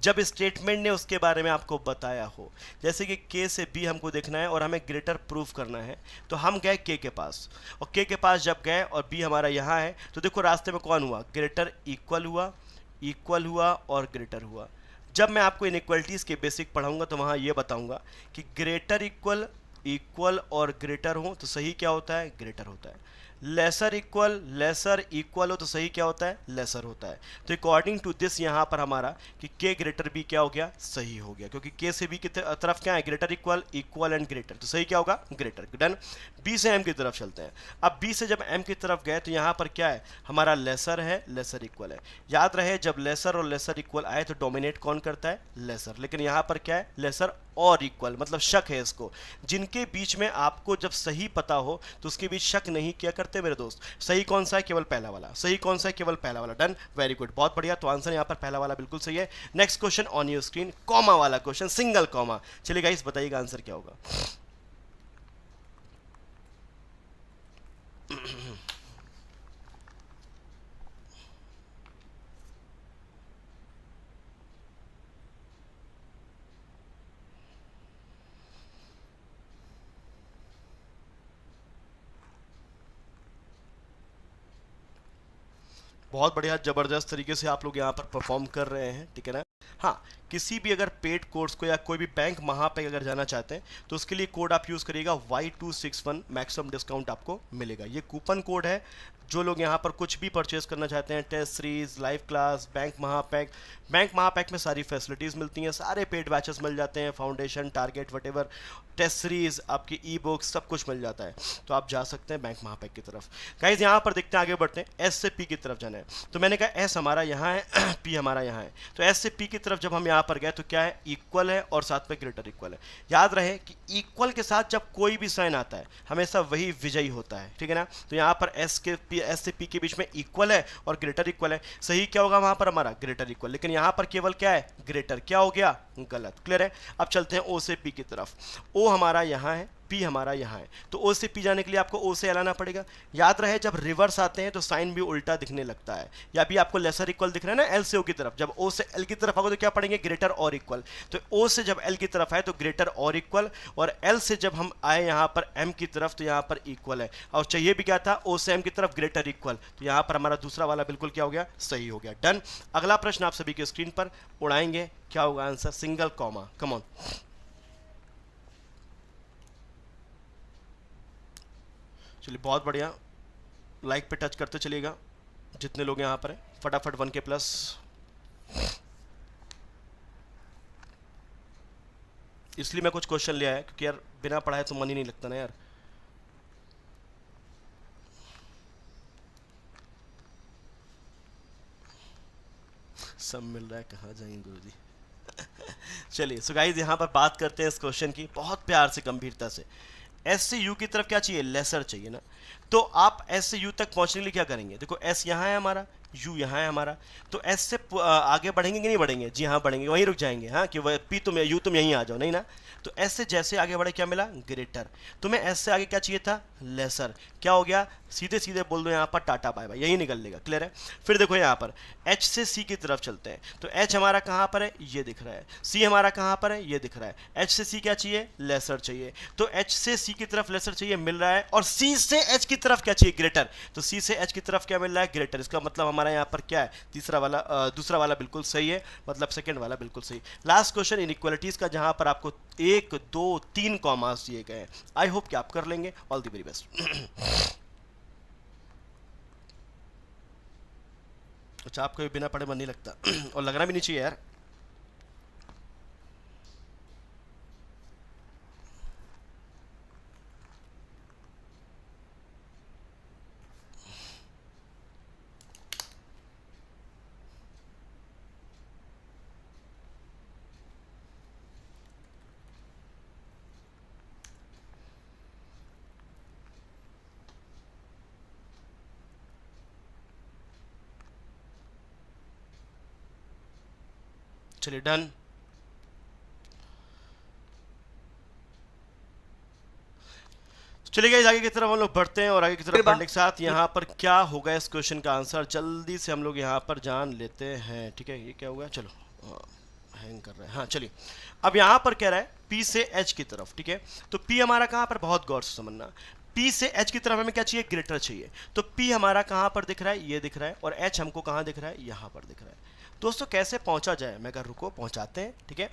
जब स्टेटमेंट ने उसके बारे में आपको बताया हो। जैसे कि के से बी हमको देखना है और हमें ग्रेटर प्रूफ करना है, तो हम गए के पास, और के पास जब गए और बी हमारा यहाँ है, तो देखो रास्ते में कौन हुआ, ग्रेटर इक्वल हुआ, इक्वल हुआ और ग्रेटर हुआ। जब मैं आपको इनइक्वलिटीज़ के बेसिक पढ़ाऊंगा तो वहाँ ये बताऊंगा कि ग्रेटर इक्वल, इक्वल और ग्रेटर हो तो सही क्या होता है, ग्रेटर होता है। लेसर इक्वल, लेसर इक्वल हो तो सही क्या होता है, लेसर होता है। तो अकॉर्डिंग टू दिस यहाँ पर हमारा कि के ग्रेटर बी क्या हो गया, सही हो गया, क्योंकि के से बी की तरफ क्या है, greater equal, equal and greater, तो सही क्या होगा, ग्रेटर। डन। बी से एम की तरफ चलते हैं। अब बी से जब एम की तरफ गए तो यहाँ पर क्या है, हमारा लेसर है, लेसर इक्वल है। याद रहे जब लेसर और लेसर इक्वल आए तो डोमिनेट कौन करता है, लेसर। लेकिन यहाँ पर क्या है, लेसर और इक्वल, मतलब शक है इसको। जिनके बीच में आपको जब सही पता हो तो उसके बीच शक नहीं किया करते मेरे दोस्त। सही कौन सा है, केवल पहला वाला। सही कौन सा है, केवल पहला वाला। डन, वेरी गुड, बहुत बढ़िया। तो आंसर यहाँ पर पहला वाला बिल्कुल सही है। Next question on your screen, comma वाला क्वेश्चन, सिंगल कॉमा। चलिए गाइस बताइएगा आंसर क्या होगा। बहुत बढ़िया, जबरदस्त तरीके से आप लोग यहाँ पर परफॉर्म कर रहे हैं, ठीक है ना। हाँ, किसी भी अगर पेड कोर्स को या कोई भी बैंक वहाँ पे अगर जाना चाहते हैं तो उसके लिए कोड आप यूज़ करिएगा Y261, मैक्सिमम डिस्काउंट आपको मिलेगा। ये कूपन कोड है। जो लोग यहाँ पर कुछ भी परचेज करना चाहते हैं, test series, live class, bank Mahapack में सारी फैसिलिटीज़ मिलती हैं, सारे पेड बैचेस मिल जाते हैं, foundation, target, whatever, test series, आपकी ई बुक्स, सब कुछ मिल जाता है। तो आप जा सकते हैं बैंक महापैक की तरफ। गाइज यहाँ पर देखते हैं, आगे बढ़ते हैं। एस से पी की तरफ जाना है, तो मैंने कहा एस हमारा यहाँ है, पी हमारा यहाँ है। तो एस से पी की तरफ जब हम यहाँ पर गए तो क्या है, इक्वल है और साथ में ग्रेटर इक्वल है। याद रहे कि इक्वल के साथ जब कोई भी साइन आता है हमेशा वही विजयी होता है, ठीक है ना। तो यहाँ पर एस से पी के बीच में इक्वल है और ग्रेटर इक्वल है, सही क्या होगा वहां पर हमारा, ग्रेटर इक्वल। लेकिन यहाँ पर केवल क्या है, ग्रेटर, क्या हो गया, गलत। क्लियर है। अब चलते हैं ओ से पी की तरफ। ओ हमारा यहाँ है, पी हमारा यहाँ है, तो ओ से पी जाने के लिए आपको ओ से एल आना पड़ेगा। याद रहे जब रिवर्स आते हैं तो साइन भी उल्टा दिखने लगता है। या भी आपको लेसर इक्वल दिख रहा है ना एल से ओ की तरफ, जब ओ से एल की तरफ आओगे तो क्या पढ़ेंगे, ग्रेटर और इक्वल। तो ओ से जब एल की तरफ आए तो ग्रेटर और इक्वल, और एल से जब हम आए यहाँ पर एम की तरफ तो यहाँ पर इक्वल है। और चाहिए भी क्या था, ओ से एम की तरफ ग्रेटर इक्वल, तो यहाँ पर हमारा दूसरा वाला बिल्कुल क्या हो गया, सही हो गया। डन। अगला प्रश्न आप सभी के स्क्रीन पर उड़ाएंगे, क्या होगा answer, single comma, come on. चलिए बहुत बढ़िया, लाइक पे टच करते चलिएगा जितने लोग यहाँ पर हैं, फटाफट 1K प्लस। इसलिए मैं कुछ क्वेश्चन ले आया क्योंकि यार बिना पढ़ाए तो मन ही नहीं लगता ना यार। सब मिल रहा है, कहाँ जाएंगे गुरुजी। चलिए सो गाइस यहाँ पर बात करते हैं इस क्वेश्चन की बहुत प्यार से, गंभीरता से। एस से यू की तरफ क्या चाहिए, लेसर चाहिए ना। तो आप एस से यू तक पहुंचने के लिए क्या करेंगे, देखो एस यहाँ है हमारा, यू यहाँ है हमारा, तो एस से आगे बढ़ेंगे कि नहीं बढ़ेंगे, जी हाँ बढ़ेंगे, वहीं रुक जाएंगे, हाँ कि वह पी तुम यू तुम यहीं आ जाओ, नहीं ना। तो एस से जैसे आगे बढ़े क्या मिला, ग्रेटर। तुम्हें एस से आगे क्या चाहिए था, लेसर, क्या हो गया, सीधे सीधे बोल दो यहाँ पर टाटा बाय बाय, यही निकल लेगा। क्लियर है। फिर देखो यहाँ पर एच से सी की तरफ चलते हैं, तो एच हमारा कहाँ पर है, ये दिख रहा है, सी हमारा कहाँ पर है, ये दिख रहा है। एच से सी क्या चाहिए, लेसर चाहिए, तो एच से सी की तरफ लेसर चाहिए, मिल रहा है। और सी से एच की तरफ क्या चाहिए, ग्रेटर, तो सी से एच की तरफ क्या मिल रहा है, ग्रेटर। इसका मतलब हमारा यहाँ पर क्या है, तीसरा वाला दूसरा वाला बिल्कुल सही है, मतलब सेकंड वाला बिल्कुल सही। लास्ट क्वेश्चन इनइक्वालिटीज का, जहां पर आपको 1 2 3 कॉमास दिए गए हैं। आई होप कि आप कर लेंगे। All the very best. अच्छा, आपको भी बिना पढ़े मन नहीं लगता और लगना भी नहीं चाहिए यार। चलिए डन। चलिए गाइस आगे की तरफ हम लोग बढ़ते हैं और आगे की तरफ बढ़ने के साथ यहाँ पर क्या होगा इस क्वेश्चन का आंसर जल्दी से हम लोग यहाँ पर जान लेते हैं। ठीक है, ये क्या होगा, चलो हैंग कर रहा है। हाँ चलिए, अब यहाँ पर कह रहा है P से H की तरफ। ठीक है, तो P हमारा कहाँ पर, बहुत गौर से समझना, P से H की तरफ हमें क्या चाहिए, ग्रेटर चाहिए। तो P हमारा कहाँ पर दिख रहा है, ये दिख रहा है, और H हमको कहाँ दिख रहा है, यहाँ पर दिख रहा है। दोस्तों कैसे पहुँचा जाए, मैं कह रुको पहुँचाते हैं। ठीक है,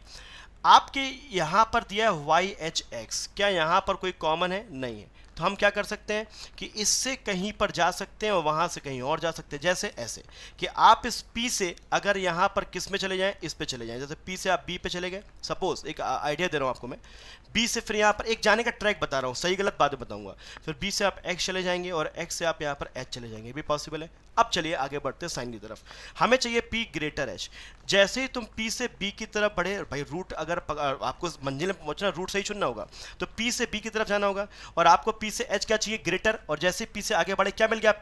आपके यहाँ पर दिया है YHX, क्या यहाँ पर कोई कॉमन है, नहीं है। तो हम क्या कर सकते हैं कि इससे कहीं पर जा सकते हैं और वहाँ से कहीं और जा सकते हैं। जैसे ऐसे कि आप इस P से अगर यहाँ पर किस में चले जाएं, इस पे चले जाएं। जैसे P से आप B पे चले गए, सपोज एक आइडिया दे रहा हूँ आपको मैं, B से फिर यहाँ पर एक जाने का ट्रैक बता रहा हूँ, सही गलत बातें बताऊंगा। फिर B से आप X चले जाएंगे और X से आप यहाँ पर H चले जाएंगे, भी पॉसिबल है। अब चलिए आगे बढ़ते हैं साइन की तरफ। हमें चाहिए P ग्रेटर H। जैसे ही तुम P से B की तरफ बढ़े, भाई रूट अगर आपको मंजिल में पहुंचना, रूट सही चुनना होगा, तो P से B की तरफ जाना होगा और आपको P से H क्या चाहिए, ग्रेटर। और जैसे P से आगे बढ़े क्या मिल गया,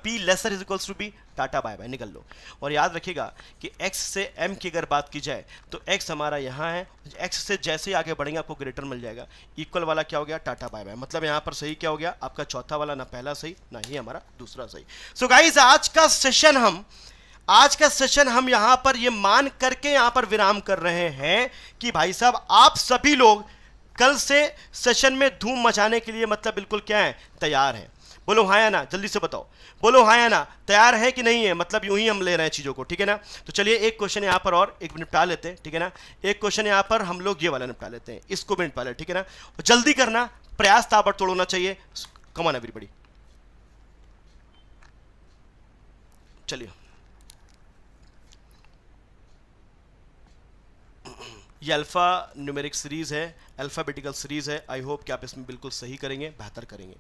P lesser is equals to B, tata bye bye, निकल लो। और याद रखिएगा कि X से M की अगर बात की जाए तो X हमारा यहाँ है, X से जैसे ही आगे बढ़ेंगे आपको ग्रेटर मिल जाएगा। इक्वल वाला क्या हो गया, टाटा बाय बाय। मतलब यहाँ पर सही क्या हो गया आपका, चौथा वाला, ना पहला सही ना ही हमारा दूसरा सही। सो गाइस आज का सेशन हम यहां पर ये मान करके यहां पर विराम कर रहे हैं कि भाई साहब आप सभी लोग कल से सेशन में धूम मचाने के लिए मतलब बिल्कुल क्या है, तैयार हैं। बोलो हाँ या ना, जल्दी से बताओ, बोलो हाँ या ना, तैयार है कि नहीं है, मतलब यूं ही हम ले रहे हैं चीजों को। ठीक है ना, तो चलिए एक क्वेश्चन यहां पर और एक निपटा लेते हैं। ठीक है ना, एक क्वेश्चन यहां पर हम लोग ये वाला निपटा लेते हैं, इसको भी निपटा लेते हैं। ठीक है ना, जल्दी करना, प्रयास ताबड़तोड़ होना चाहिए। कम ऑन एवरीबॉडी, चलिए। ये अल्फा न्यूमेरिक सीरीज है, अल्फाबेटिकल सीरीज है। आई होप कि आप इसमें बिल्कुल सही करेंगे, बेहतर करेंगे।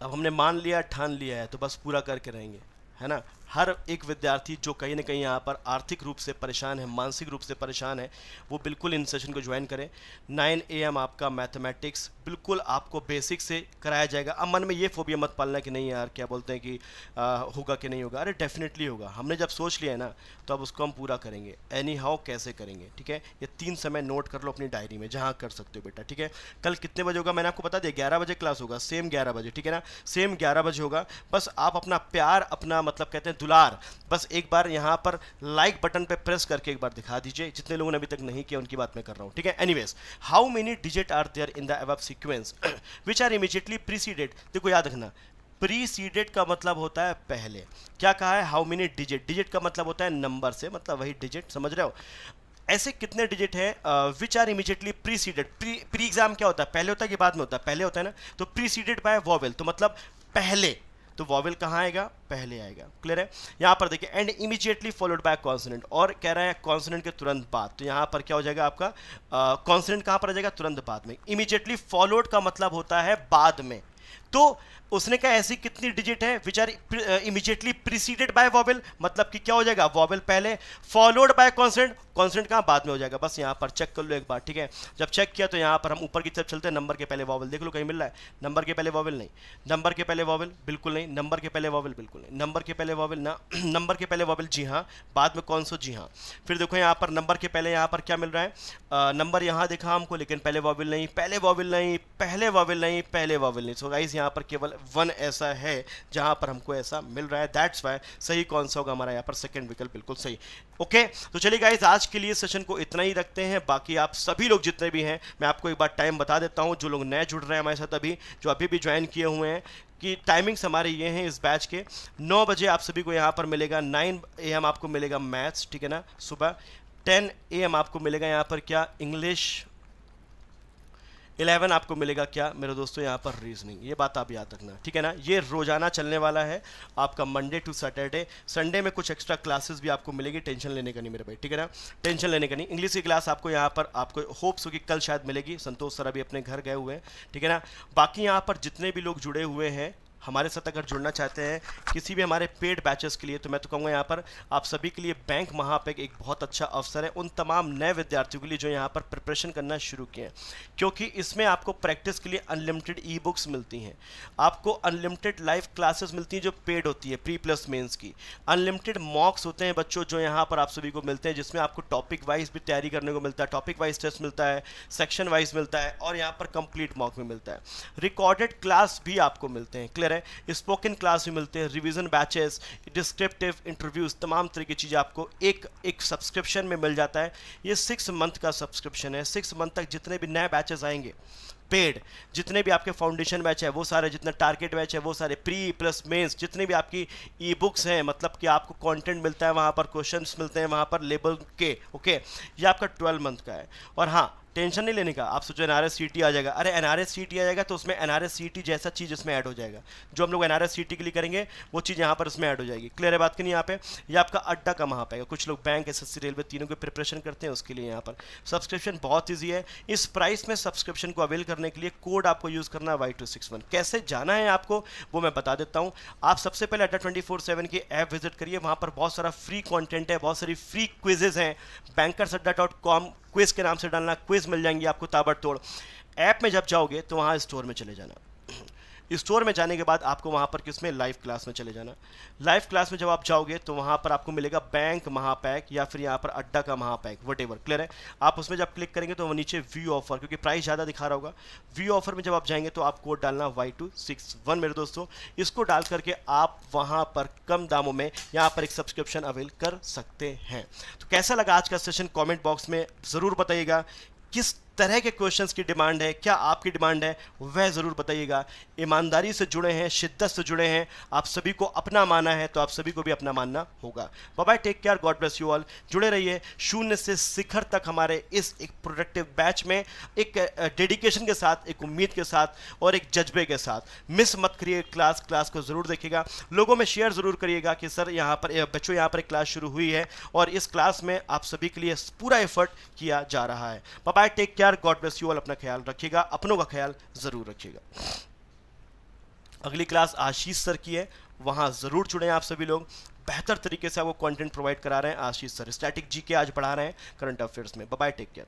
अब हमने मान लिया, ठान लिया है, तो बस पूरा करके रहेंगे, है ना। हर एक विद्यार्थी जो कहीं ना कहीं यहाँ पर आर्थिक रूप से परेशान है, मानसिक रूप से परेशान है, वो बिल्कुल इन सेशन को ज्वाइन करें। 9 AM आपका मैथमेटिक्स बिल्कुल आपको बेसिक से कराया जाएगा। अब मन में ये फोबिया मत पालना कि नहीं यार क्या बोलते हैं कि होगा कि नहीं होगा, अरे डेफिनेटली होगा। हमने जब सोच लिया है ना तो अब उसको हम पूरा करेंगे, एनी हाउ कैसे करेंगे। ठीक है, ये 3 समय नोट कर लो अपनी डायरी में, जहाँ कर सकते हो बेटा। ठीक है, कल कितने बजे होगा मैंने आपको बता दिया, 11 बजे क्लास होगा, सेम 11 बजे। ठीक है ना, सेम 11 बजे होगा। बस आप अपना प्यार, अपना मतलब कहते हैं दुलार, बस एक बार यहाँ पर लाइक बटन पे प्रेस करके एक बार दिखा दीजिए, जितने लोगों ने अभी तक नहीं किया उनकी बात मैं कर रहा हूँ। ठीक है, anyways, how many digit are there in the above sequence which are immediately preceded. देखो याद रखना, प्रीसीडेड का मतलब होता है पहले। क्या कहा है, हाउ मेनी डिजिट, डिजिट का मतलब होता है नंबर से, मतलब वही डिजिट, समझ रहे हो। ऐसे कितने डिजिट है which are immediately preceded. Pre exam क्या होता है, पहले होता है कि बाद में होता है, पहले होता है ना। तो प्रीसीडेड बाय वॉवेल, तो मतलब पहले, तो वॉवेल कहाँ आएगा, पहले आएगा। क्लियर है, यहाँ पर देखिए, and immediately followed by consonant, और कह रहा है कॉन्सोनेंट के तुरंत बाद, तो यहाँ पर क्या हो जाएगा आपका, कॉन्सोनेंट कहाँ पर आ जाएगा, तुरंत बाद में। इमीडिएटली फॉलोड का मतलब होता है बाद में। तो उसने कहा ऐसी कितनी डिजिट है which are immediately preceded by vowel, मतलब कि क्या हो जाएगा, वॉवेल पहले, फॉलोड बाय कॉन्सोनेंट, कॉन्सोनेंट कहाँ, बाद में हो जाएगा। बस यहाँ पर चेक कर लो एक बार। ठीक है, जब चेक किया तो यहाँ पर हम ऊपर की तरफ चलते हैं, नंबर के पहले वॉवेल देख लो कहीं मिल रहा है, नंबर के पहले वॉवेल नहीं, नंबर के पहले वॉवेल बिल्कुल नहीं, नंबर के पहले वॉवेल बिल्कुल नहीं, नंबर के पहले वॉवेल ना, नंबर के पहले वॉवेल जी हाँ, बाद में कौन सा, जी हाँ। फिर देखो यहाँ पर नंबर के पहले यहाँ पर क्या मिल रहा है, नंबर यहाँ देखा हमको, लेकिन पहले वॉवेल नहीं, पहले वॉवेल नहीं, पहले वॉवेल नहीं, पहले वॉवेल नहीं। सो गाइस यहाँ पर केवल 1 ऐसा है जहां पर हमको ऐसा मिल रहा है, दैट्स वाई सही कौन सा होगा हमारा यहाँ पर, सेकंड विकल्प बिल्कुल सही। ओके, तो चलिए गाइस आज के लिए सेशन को इतना ही रखते हैं। बाकी आप सभी लोग जितने भी हैं, मैं आपको एक बार टाइम बता देता हूं, जो लोग नए जुड़ रहे हैं हमारे साथ, अभी जो अभी भी ज्वाइन किए हुए हैं, कि टाइमिंग्स हमारे ये हैं इस बैच के। 9 बजे आप सभी को यहाँ पर मिलेगा, 9 AM आपको मिलेगा मैथ्स, ठीक है ना, सुबह। 10 AM आपको मिलेगा यहाँ पर क्या, इंग्लिश। 11 आपको मिलेगा क्या मेरे दोस्तों यहाँ पर, रीजनिंग। ये बात आप याद रखना, ठीक है ना। ये रोजाना चलने वाला है आपका, मंडे टू सैटरडे। संडे में कुछ एक्स्ट्रा क्लासेस भी आपको मिलेगी, टेंशन लेने का नहीं मेरे भाई, ठीक है ना, टेंशन लेने का नहीं। इंग्लिश की क्लास आपको यहाँ पर, आपको होप्स हो कि कल शायद मिलेगी, संतोष सर अभी अपने घर गए हुए हैं, ठीक है ना। बाकी यहाँ पर जितने भी लोग जुड़े हुए हैं हमारे साथ अगर जुड़ना चाहते हैं किसी भी हमारे पेड बैचेस के लिए, तो मैं तो कहूँगा यहाँ पर आप सभी के लिए बैंक महापैक एक बहुत अच्छा अवसर है उन तमाम नए विद्यार्थियों के लिए जो यहाँ पर प्रिपरेशन करना शुरू किए हैं, क्योंकि इसमें आपको प्रैक्टिस के लिए अनलिमिटेड ई बुक्स मिलती हैं, आपको अनलिमिटेड लाइव क्लासेस मिलती हैं जो पेड होती है प्री प्लस मेंस की, अनलिमिटेड मॉक्स होते हैं बच्चों जो यहाँ पर आप सभी को मिलते हैं, जिसमें आपको टॉपिक वाइज भी तैयारी करने को मिलता है, टॉपिक वाइज टेस्ट मिलता है, सेक्शन वाइज मिलता है और यहाँ पर कंप्लीट मॉक में मिलता है, रिकॉर्डेड क्लास भी आपको मिलते हैं, क्लियर है, स्पोकन क्लास भी मिलते हैं, रिवीजन बैचेस, डिस्क्रिप्टिव इंटरव्यूज, तमाम तरह की चीज़ें आपको एक सब्सक्रिप्शन में मिल जाता है। ये 6 मंथ का सब्सक्रिप्शन है, 6 मंथ तक जितने भी नए बैचेस आएंगे पेड, जितने भी आपके फाउंडेशन बैच है वो सारे, जितना टारगेट बैच है वो सारे, प्री प्लस मेंस जितने भी आपकी ई बुक्स हैं, मतलब कि आपको कंटेंट मिलता है वहाँ पर, क्वेश्चंस मिलते हैं वहाँ पर लेबल के, ओके, ये आपका 12 मंथ का है। और हाँ, टेंशन नहीं लेने का, आप सोचो NRS-CET आ जाएगा, अरे NRS-CET आ जाएगा तो उसमें NRS-CET जैसा चीज़ इसमें ऐड हो जाएगा, जो हम लोग NRS-CET के लिए करेंगे वो चीज़ यहाँ पर इसमें ऐड हो जाएगी, क्लियर है बात की नहीं यहाँ पे। ये आपका अड्डा का वहाँ पे, कुछ लोग बैंक, SSC, रेलवे तीनों की प्रिपरेशन करते हैं, उसके लिए यहाँ पर सब्सक्रिप्शन बहुत ईजी है। इस प्राइस में सब्सक्रिप्शन को अवेल करने के लिए कोड आपको यूज़ करना है Y261। कैसे जाना है आपको वो मैं बता देता हूँ। आप सबसे पहले अड्डा 24/7 की ऐप विजिट करिए, वहाँ पर बहुत सारा फ्री कॉन्टेंट है, बहुत सारी फ्री क्विजेज हैं, bankersadda.com क्विज के नाम से डालना, क्विज मिल जाएंगी आपको ताबड़तोड़। ऐप में जब जाओगे तो वहाँ स्टोर में चले जाना, स्टोर में जाने के बाद आपको वहाँ पर किसमें, लाइव क्लास में चले जाना। लाइव क्लास में जब आप जाओगे तो वहाँ पर आपको मिलेगा बैंक महापैक या फिर यहाँ पर अड्डा का महापैक, वटेवर, क्लियर है। आप उसमें जब क्लिक करेंगे तो वो नीचे व्यू ऑफर, क्योंकि प्राइस ज़्यादा दिखा रहा होगा, व्यू ऑफर में जब आप जाएंगे तो आप कोड डालना Y261 मेरे दोस्तों। इसको डाल करके आप वहाँ पर कम दामों में यहाँ पर एक सब्सक्रिप्शन अवेल कर सकते हैं। तो कैसा लगा आज का सेशन, कॉमेंट बॉक्स में ज़रूर बताइएगा। किस तरह के क्वेश्चंस की डिमांड है, क्या आपकी डिमांड है वह ज़रूर बताइएगा। ईमानदारी से जुड़े हैं, शिद्दत से जुड़े हैं, आप सभी को अपना माना है तो आप सभी को भी अपना मानना होगा। Bye bye, take care, God bless you all. जुड़े रहिए शून्य से शिखर तक हमारे इस एक प्रोडक्टिव बैच में, एक डेडिकेशन के साथ, एक उम्मीद के साथ और एक जज्बे के साथ। मिस मत करिए क्लास को ज़रूर देखिएगा, लोगों में शेयर ज़रूर करिएगा कि सर यहाँ पर बच्चों यहाँ पर एक क्लास शुरू हुई है और इस क्लास में आप सभी के लिए पूरा एफर्ट किया जा रहा है। Bye bye, take care, God bless you all. अपना ख्याल रखिएगा, अपनों का ख्याल जरूर रखिएगा। अगली क्लास आशीष सर की है, वहां जरूर जुड़े आप सभी लोग। बेहतर तरीके से आपको कंटेंट प्रोवाइड करा रहे हैं आशीष सर। स्टैटिक जीके आज पढ़ा रहे हैं करंट अफेयर्स में। Bye bye, take care.